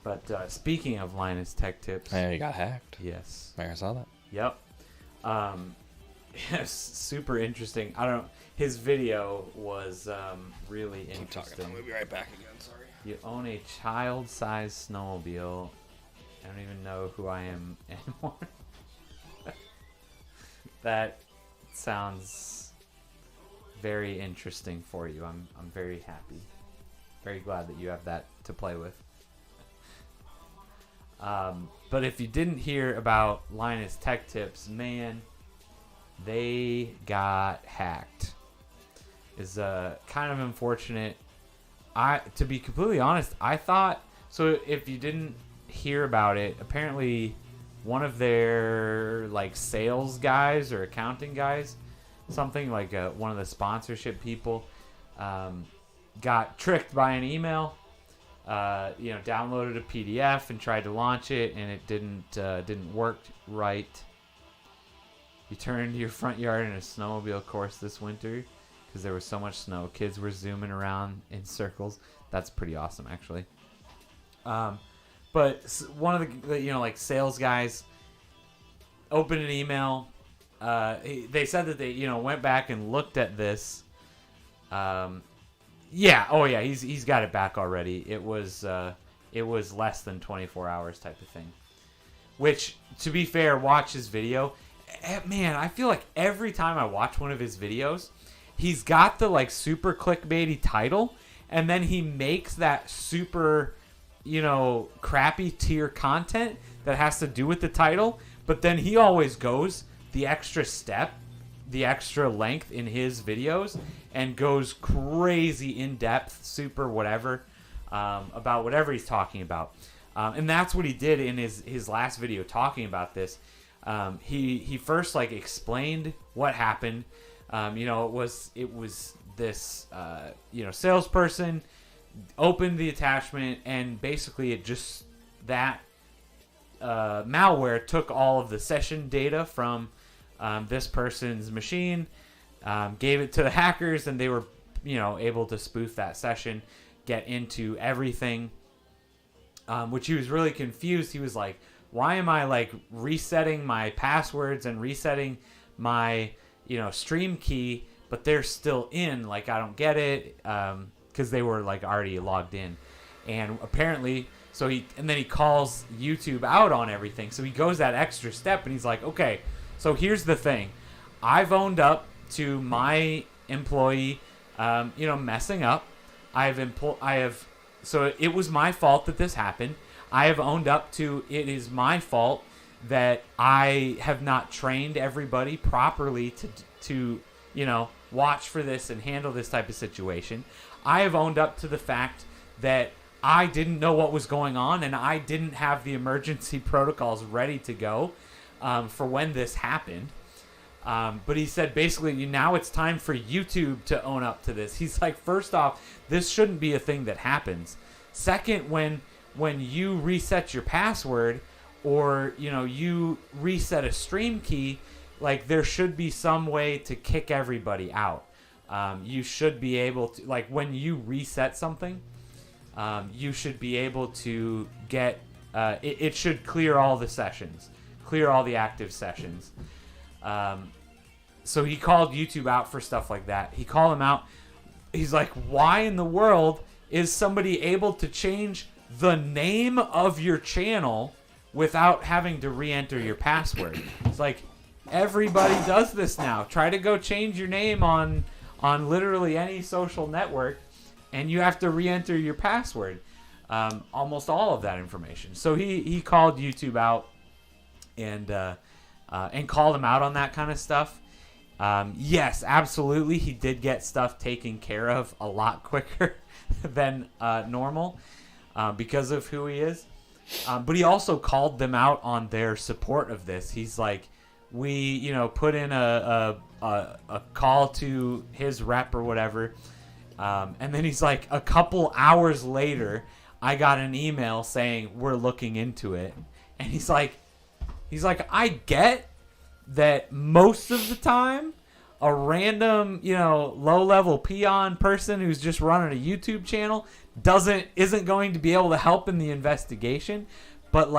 [SPEAKER 1] But speaking of Linus Tech Tips,
[SPEAKER 2] Hey, you got hacked.
[SPEAKER 1] yes.
[SPEAKER 2] I saw that.
[SPEAKER 1] Yep. Yes, super interesting. I don't. His video was really
[SPEAKER 2] Keep talking.
[SPEAKER 1] interesting.
[SPEAKER 2] I'll be right back again. Sorry.
[SPEAKER 1] You own a child-sized snowmobile. I don't even know who I am anymore. That sounds very interesting for you. I'm very happy. Very glad that you have that to play with. But if you didn't hear about Linus Tech Tips, man, they got hacked. Is kind of unfortunate. To be completely honest, I thought so. If you didn't hear about it, apparently one of their like sales guys or accounting guys, something like one of the sponsorship people, got tricked by an email. Downloaded a PDF and tried to launch it, and it didn't work right. You turned your front yard into a snowmobile course this winter because there was so much snow. Kids were zooming around in circles. That's pretty awesome, actually. But one of the sales guys opened an email. They said that they went back and looked at this. He's got it back already. It was less than 24 hours type of thing. Which, to be fair, watch his video. Man, I feel like every time I watch one of his videos, he's got the like super clickbaity title, and then he makes that super, crappy tier content that has to do with the title, but then he always goes the extra step, the extra length in his videos, and goes crazy in depth, super whatever, about whatever he's talking about. And that's what he did in his last video talking about this. He first explained what happened. It was this salesperson opened the attachment, and basically it just that malware took all of the session data from this person's machine, gave it to the hackers, and they were able to spoof that session, get into everything. Which he was really confused. He was like, why am I resetting my passwords and resetting my stream key, but they're still in? I don't get it, because they were already logged in. And apparently, then he calls YouTube out on everything. So he goes that extra step, and he's like, okay, so here's the thing. I've owned up to my employee messing up. So it was my fault that this happened. I have owned up to it is my fault that I have not trained everybody properly to watch for this and handle this type of situation. I have owned up to the fact that I didn't know what was going on, and I didn't have the emergency protocols ready to go for when this happened. But he said basically now it's time for YouTube to own up to this. He's like, first off, this shouldn't be a thing that happens. Second, when you reset your password or you reset a stream key, there should be some way to kick everybody out. You should be able to, when you reset something, you should be able to get it should clear all the sessions, clear all the active sessions. So he called YouTube out for stuff like that. He called him out. He's like, why in the world is somebody able to change the name of your channel without having to re-enter your password? It's like, everybody does this now. Try to go change your name on literally any social network, and you have to re-enter your password. Almost all of that information. So he called YouTube out and called him out on that kind of stuff. Yes, absolutely, he did get stuff taken care of a lot quicker than normal because of who he is. But he also called them out on their support of this. He's like, we put in a call to his rep or whatever, and then he's like, a couple hours later, I got an email saying we're looking into it. And he's like, I get that most of the time a random, low-level peon person who's just running a YouTube channel isn't going to be able to help in the investigation, but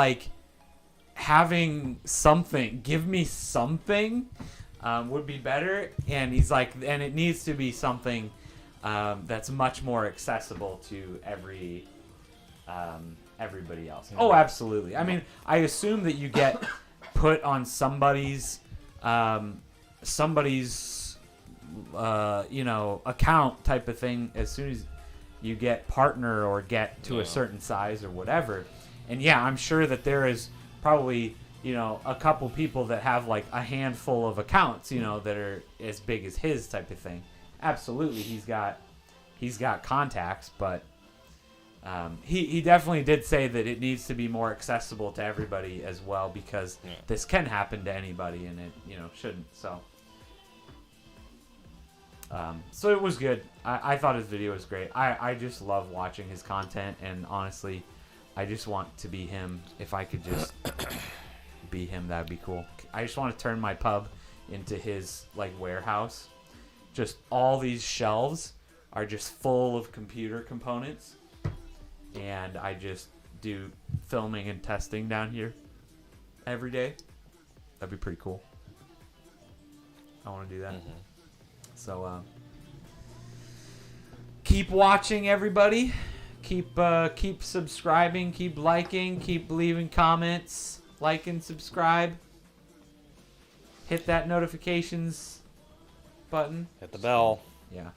[SPEAKER 1] having something, give me something would be better. And he's like, and it needs to be something that's much more accessible to everybody else. Oh, absolutely. I mean, I assume that you get put on somebody's account type of thing as soon as you get partner or get to a certain size or whatever. And yeah, I'm sure that there is probably, a couple people that have like a handful of accounts, that are as big as his type of thing. Absolutely, he's got contacts, but he definitely did say that it needs to be more accessible to everybody as well, because this can happen to anybody, and it shouldn't. So it was good. I thought his video was great. I just love watching his content, and honestly, I just want to be him. If I could just be him, that'd be cool. I just want to turn my pub into his warehouse. Just all these shelves are just full of computer components, and I just do filming and testing down here every day. That'd be pretty cool. I want to do that. So keep watching, everybody. Keep subscribing, keep liking, keep leaving comments, like and subscribe. Hit that notifications button.
[SPEAKER 2] Hit the bell.
[SPEAKER 1] Yeah.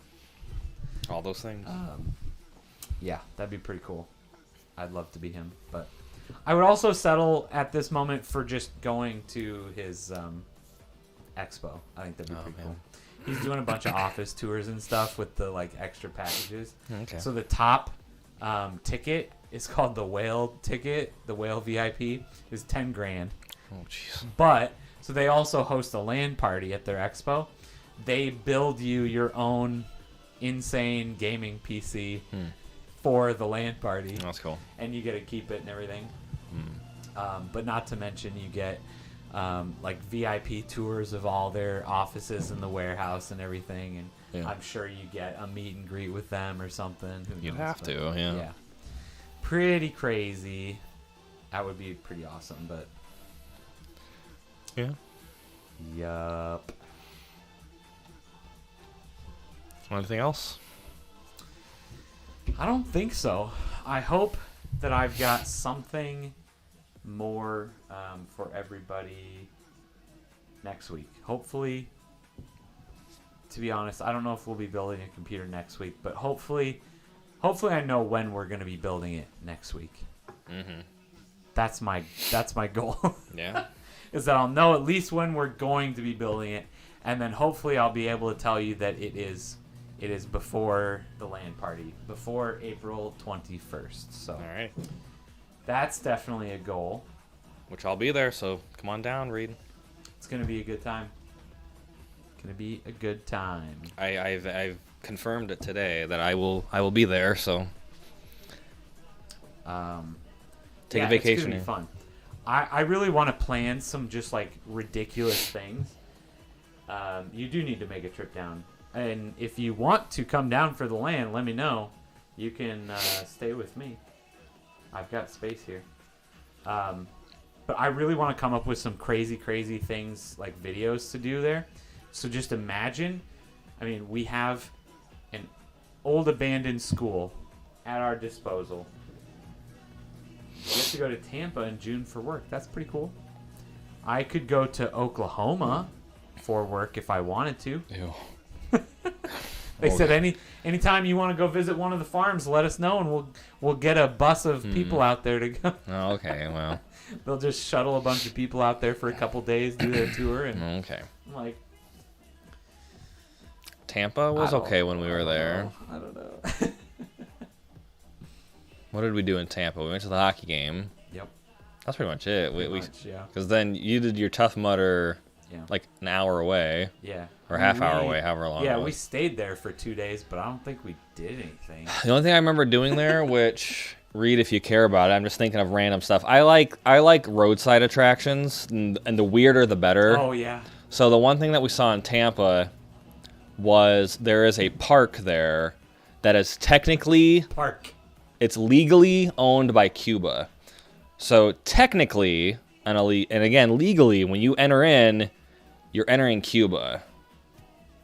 [SPEAKER 2] All those things.
[SPEAKER 1] Yeah, that'd be pretty cool. I'd love to be him, but I would also settle at this moment for just going to his expo. I think that'd be pretty cool. He's doing a bunch of office tours and stuff with the extra packages.
[SPEAKER 2] Okay.
[SPEAKER 1] So the top ticket is called the Whale ticket. The Whale VIP is $10,000.
[SPEAKER 2] Oh jeez.
[SPEAKER 1] But so they also host a LAN party at their expo. They build you your own insane gaming PC for the LAN party.
[SPEAKER 2] That's cool.
[SPEAKER 1] And you get to keep it and everything. But not to mention you get VIP tours of all their offices in the warehouse and everything, and I'm sure you get a meet and greet with them or something.
[SPEAKER 2] You'd have to, yeah.
[SPEAKER 1] Pretty crazy. That would be pretty awesome, but
[SPEAKER 2] yeah.
[SPEAKER 1] Yup.
[SPEAKER 2] Anything else?
[SPEAKER 1] I don't think so. I hope that I've got something more for everybody next week. Hopefully, to be honest, I don't know if we'll be building a computer next week, but hopefully I know when we're going to be building it next week. That's my goal.
[SPEAKER 2] Yeah.
[SPEAKER 1] Is that I'll know at least when we're going to be building it, and then hopefully I'll be able to tell you that it is before the LAN party, before April 21st. So,
[SPEAKER 2] all right.
[SPEAKER 1] That's definitely a goal.
[SPEAKER 2] Which I'll be there, so come on down, Reed.
[SPEAKER 1] It's gonna be a good time. Gonna be a good time.
[SPEAKER 2] I've confirmed it today that I will be there, so take a vacation.
[SPEAKER 1] It's gonna be fun. I really want to plan some just ridiculous things. You do need to make a trip down, and if you want to come down for the LAN, let me know. You can stay with me. I've got space here. But I really want to come up with some crazy things, videos to do there. So just imagine, we have an old abandoned school at our disposal. We have to go to Tampa in June for work. That's pretty cool. I could go to Oklahoma for work if I wanted to.
[SPEAKER 2] Ew.
[SPEAKER 1] They said anytime you want to go visit one of the farms, let us know, and we'll get a bus of people out there to go.
[SPEAKER 2] Oh, okay, well.
[SPEAKER 1] They'll just shuttle a bunch of people out there for a couple days, do their tour, and
[SPEAKER 2] okay.
[SPEAKER 1] I'm like,
[SPEAKER 2] Tampa was okay when we were there.
[SPEAKER 1] I don't know.
[SPEAKER 2] What did we do in Tampa? We went to the hockey game.
[SPEAKER 1] Yep.
[SPEAKER 2] That's pretty much it.
[SPEAKER 1] Yeah.
[SPEAKER 2] Because then you did your Tough Mudder an hour away.
[SPEAKER 1] Yeah.
[SPEAKER 2] Or half hour away, however long.
[SPEAKER 1] Yeah, we stayed there for 2 days, but I don't think we did anything.
[SPEAKER 2] The only thing I remember doing there, which Reed, if you care about it, I'm just thinking of random stuff. I like roadside attractions, and the weirder the better.
[SPEAKER 1] Oh yeah.
[SPEAKER 2] So the one thing that we saw in Tampa was there is a park there that is technically it's legally owned by Cuba. So technically, and again legally, when you enter in, you're entering Cuba,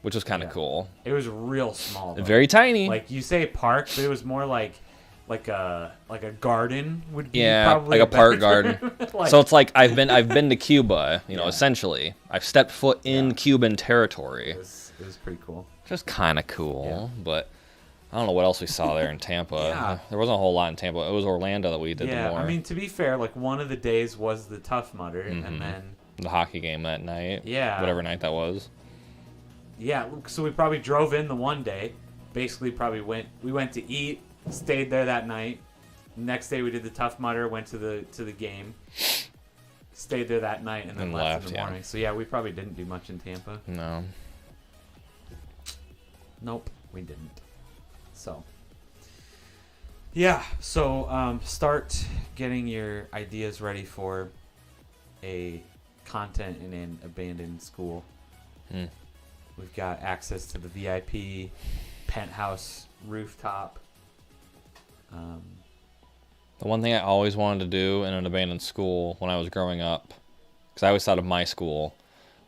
[SPEAKER 2] which was kind of cool.
[SPEAKER 1] It was real small, though.
[SPEAKER 2] Very tiny.
[SPEAKER 1] Like, you say park, but it was more like a garden would be
[SPEAKER 2] yeah,
[SPEAKER 1] probably
[SPEAKER 2] like a park garden.
[SPEAKER 1] Like,
[SPEAKER 2] So it's like I've been to Cuba, essentially. I've stepped foot in Cuban territory.
[SPEAKER 1] it was pretty cool.
[SPEAKER 2] Just kind of cool, but I don't know what else we saw there in Tampa.
[SPEAKER 1] Yeah.
[SPEAKER 2] There wasn't a whole lot in Tampa. It was Orlando that we did the more.
[SPEAKER 1] I mean, to be fair, like, one of the days was the Tough Mudder, and then
[SPEAKER 2] the hockey game that night.
[SPEAKER 1] Yeah.
[SPEAKER 2] Whatever night that was.
[SPEAKER 1] Yeah, so we probably drove in the one day. Basically, we went to eat, stayed there that night. Next day we did the Tough Mudder, went to the game, stayed there that night, and then left in the morning. So yeah, we probably didn't do much in Tampa.
[SPEAKER 2] No.
[SPEAKER 1] Nope, we didn't. So yeah, so start getting your ideas ready for a content in an abandoned school. We've got access to the VIP penthouse rooftop.
[SPEAKER 2] The one thing I always wanted to do in an abandoned school when I was growing up, because I always thought of my school,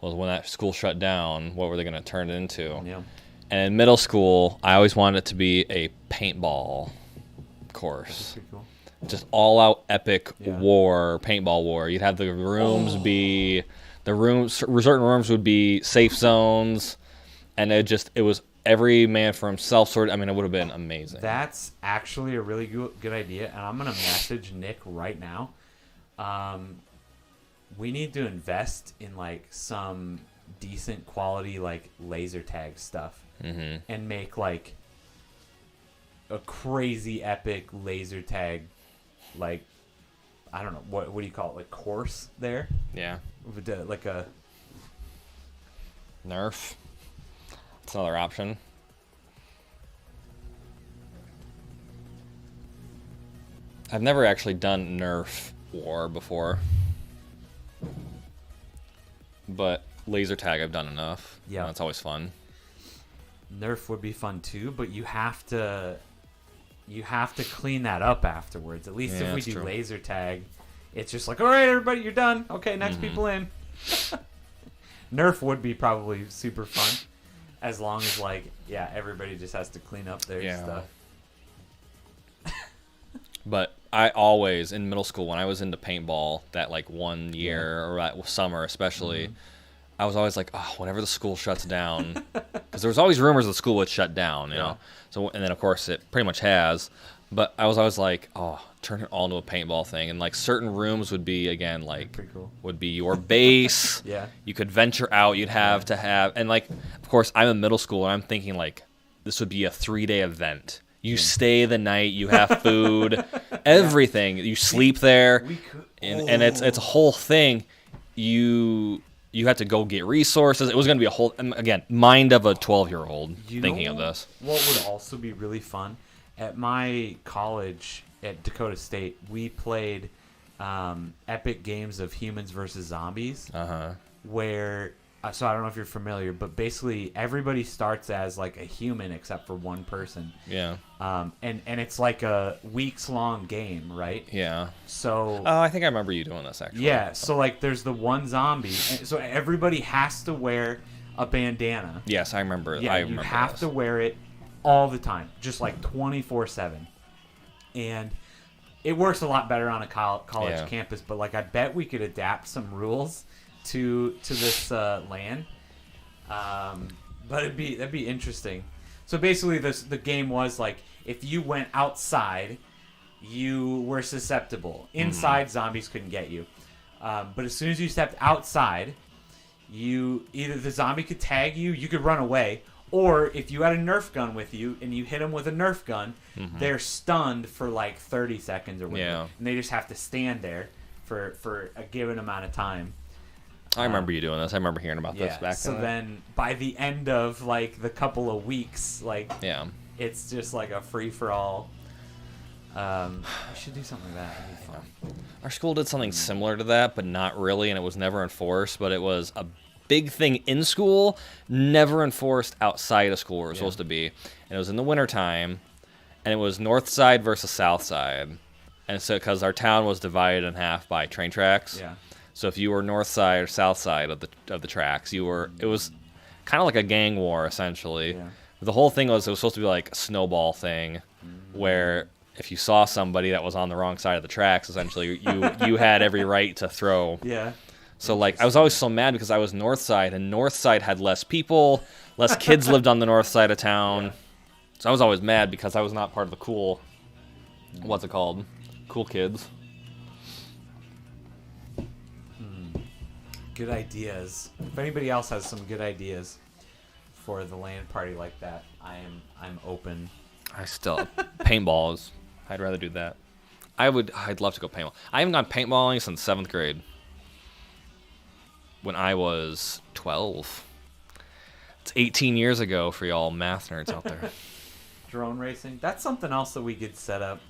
[SPEAKER 2] was when that school shut down, what were they going to turn it into?
[SPEAKER 1] Yeah.
[SPEAKER 2] And in middle school, I always wanted it to be a paintball course.
[SPEAKER 1] That's pretty cool.
[SPEAKER 2] Just all-out epic war, paintball war. You'd have the rooms be... certain rooms would be safe zones, and it was every man for himself sort of. I mean, it would have been amazing.
[SPEAKER 1] That's actually a really good idea, and I'm gonna message Nick right now. We need to invest in like some decent quality like laser tag stuff, and make like a crazy epic laser tag, like I don't know what do you call it, like course there.
[SPEAKER 2] Yeah.
[SPEAKER 1] Like a
[SPEAKER 2] Nerf. That's another option. I've never actually done Nerf war before, but laser tag I've done enough.
[SPEAKER 1] Yeah,
[SPEAKER 2] that's always fun.
[SPEAKER 1] Nerf would be fun too, but you have to clean that up afterwards. At least if we do laser tag, it's just like, all right, everybody, you're done. Okay, next people in. Nerf would be probably super fun, as long as everybody just has to clean up their stuff.
[SPEAKER 2] But I always, in middle school, when I was into paintball, that like 1 year or that summer especially, I was always like, oh, whenever the school shuts down, because there was always rumors the school would shut down, you know. So and then of course it pretty much has. But I was always like, oh, turn it all into a paintball thing, and like certain rooms would be again like
[SPEAKER 1] pretty cool.
[SPEAKER 2] Would be your base. You could venture out. You'd have to have, and like of course I'm in middle school and I'm thinking like this would be a 3-day event. You stay the night, you have food, everything. You sleep there, and it's a whole thing. You have to go get resources. It was going to be a whole, again, mind of a 12-year-old thinking of this.
[SPEAKER 1] What would also be really fun? At my college at Dakota State, we played epic games of humans versus zombies, where so I don't know if you're familiar, but basically everybody starts as like a human except for one person.
[SPEAKER 2] Yeah.
[SPEAKER 1] And it's like a weeks-long game, right?
[SPEAKER 2] Yeah.
[SPEAKER 1] So.
[SPEAKER 2] Oh, I think I remember you doing this actually.
[SPEAKER 1] Yeah. So like, there's the one zombie, and so everybody has to wear a bandana.
[SPEAKER 2] Yes, I remember.
[SPEAKER 1] Yeah,
[SPEAKER 2] I remember
[SPEAKER 1] you have to wear it all the time, just like 24/7, and it works a lot better on a college campus. But like, I bet we could adapt some rules to this land, but that'd be interesting. So basically, the game was like, if you went outside, you were susceptible. Inside, zombies couldn't get you, but as soon as you stepped outside, either the zombie could tag you, you could run away, or if you had a Nerf gun with you and you hit them with a Nerf gun, they're stunned for like 30 seconds or whatever, and they just have to stand there for a given amount of time.
[SPEAKER 2] I remember you doing this. I remember hearing about this back
[SPEAKER 1] so then by the end of like the couple of weeks, like it's just like a free-for-all. We should do something like that. It'd be fun.
[SPEAKER 2] Our school did something similar to that, but not really, and it was never enforced, but it was a big thing in school, never enforced outside of school where it was supposed to be. And it was in the wintertime, and it was north side versus south side. And so because our town was divided in half by train tracks. So if you were north side or south side of the tracks, it was kind of like a gang war essentially.
[SPEAKER 1] Yeah.
[SPEAKER 2] The whole thing was it was supposed to be like a snowball thing, where if you saw somebody that was on the wrong side of the tracks, essentially you had every right to throw.
[SPEAKER 1] Yeah.
[SPEAKER 2] So like I was always so mad because I was north side, and north side had less people, less kids lived on the north side of town.
[SPEAKER 1] Yeah.
[SPEAKER 2] So I was always mad because I was not part of the cool, what's it called? Cool kids.
[SPEAKER 1] Good ideas. If anybody else has some good ideas for the land party like that, I'm open.
[SPEAKER 2] Paintballs. I'd rather do that. I'd love to go paintball. I haven't gone paintballing since 7th grade. When I was 12. It's 18 years ago for y'all math nerds out there.
[SPEAKER 1] Drone racing. That's something else that we could set up.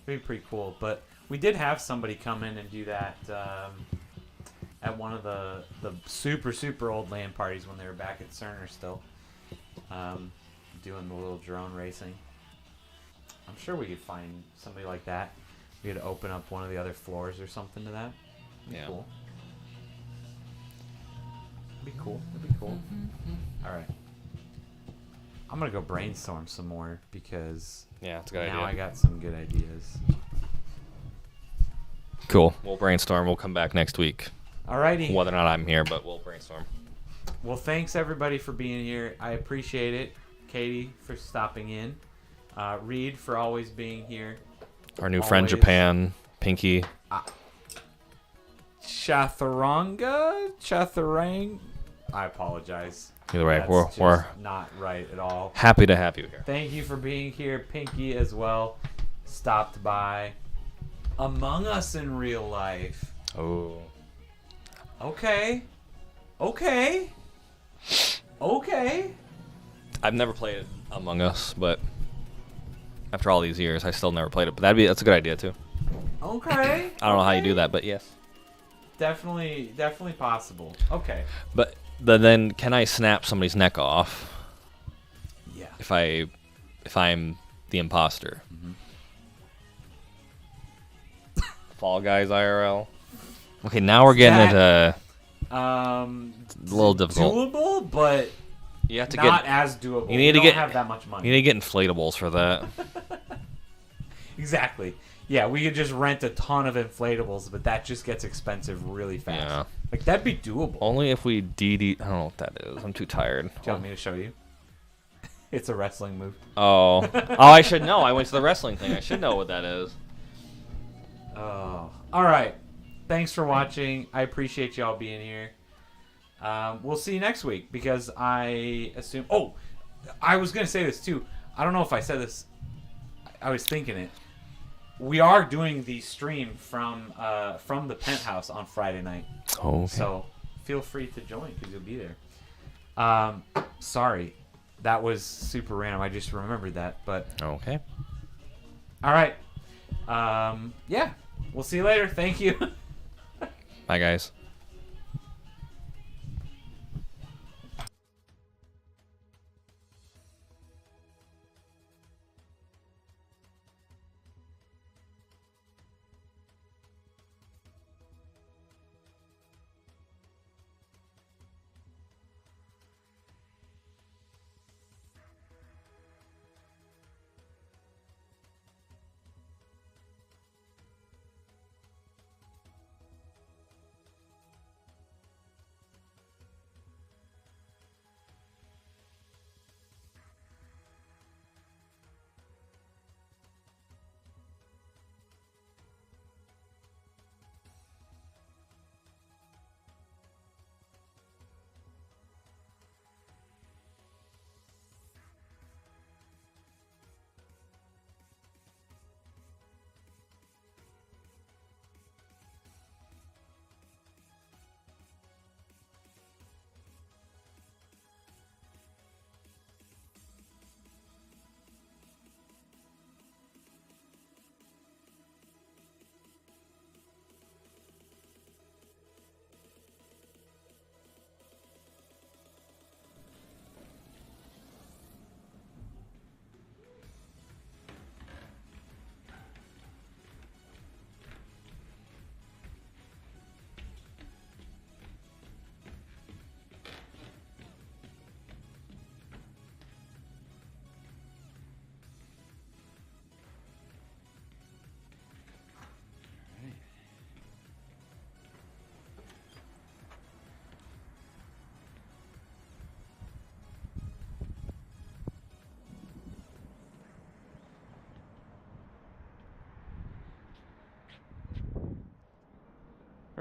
[SPEAKER 1] It'd be pretty cool. But we did have somebody come in and do that at one of the super old land parties when they were back at Cerner still. Doing the little drone racing. I'm sure we could find somebody like that. We could open up one of the other floors or something to that. It'd be cool. It'd be cool. All right. I'm going to go brainstorm some more because
[SPEAKER 2] Yeah, it's a good
[SPEAKER 1] now
[SPEAKER 2] idea.
[SPEAKER 1] I got some good ideas.
[SPEAKER 2] Cool. We'll brainstorm. We'll come back next week.
[SPEAKER 1] Alrighty.
[SPEAKER 2] Whether or not I'm here, but we'll brainstorm.
[SPEAKER 1] Well, thanks everybody for being here. I appreciate it. Katie for stopping in. Reed for always being here.
[SPEAKER 2] Our new friend
[SPEAKER 1] Always.
[SPEAKER 2] Japan, Pinky.
[SPEAKER 1] Chatharang. I apologize.
[SPEAKER 2] Either way,
[SPEAKER 1] That's
[SPEAKER 2] we're
[SPEAKER 1] just not right at all.
[SPEAKER 2] happy to have you here.
[SPEAKER 1] Thank you for being here. Pinky as well stopped by. Among Us in real life.
[SPEAKER 2] Oh.
[SPEAKER 1] Okay.
[SPEAKER 2] I've never played Among Us, but after all these years, I still never played it. But that's a good idea too.
[SPEAKER 1] Okay.
[SPEAKER 2] I don't know how you do that, but yes.
[SPEAKER 1] Definitely possible. Okay.
[SPEAKER 2] But then, can I snap somebody's neck off
[SPEAKER 1] Yeah.
[SPEAKER 2] if I'm the imposter? Fall Guys IRL. Okay, now we're getting into a little difficult.
[SPEAKER 1] Doable, but
[SPEAKER 2] You have to
[SPEAKER 1] not as doable.
[SPEAKER 2] You need
[SPEAKER 1] We
[SPEAKER 2] to
[SPEAKER 1] don't have that much money.
[SPEAKER 2] You need to get inflatables for that.
[SPEAKER 1] Exactly. Yeah, we could just rent a ton of inflatables, but that just gets expensive really fast.
[SPEAKER 2] Yeah.
[SPEAKER 1] Like, that'd be doable.
[SPEAKER 2] Only if we DD. I don't know what that is. I'm too tired.
[SPEAKER 1] Do you want me to show you? It's a wrestling move.
[SPEAKER 2] Oh, I should know. I went to the wrestling thing. I should know what that is.
[SPEAKER 1] Oh. All right. Thanks for watching. I appreciate y'all being here. We'll see you next week because I assume... Oh, I was going to say this too. I don't know if I said this. I was thinking it. We are doing the stream from the penthouse on Friday night.
[SPEAKER 2] Oh, okay.
[SPEAKER 1] So feel free to join because you'll be there. Sorry. That was super random. I just remembered that. But
[SPEAKER 2] Okay.
[SPEAKER 1] all right. Yeah. We'll see you later. Thank you.
[SPEAKER 2] Bye, guys.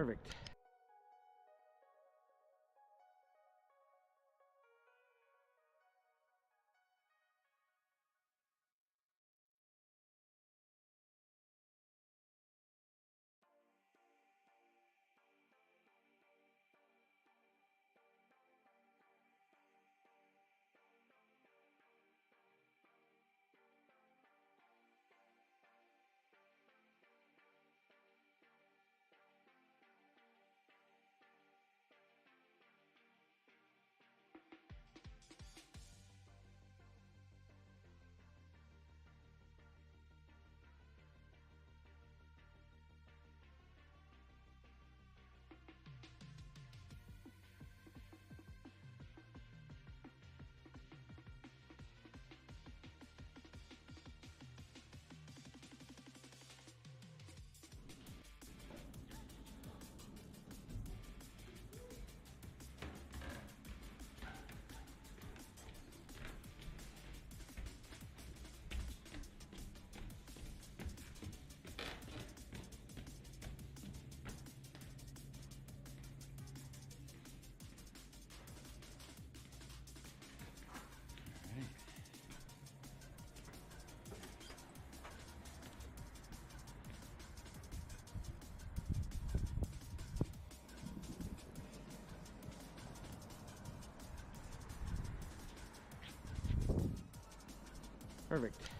[SPEAKER 4] Perfect. Perfect.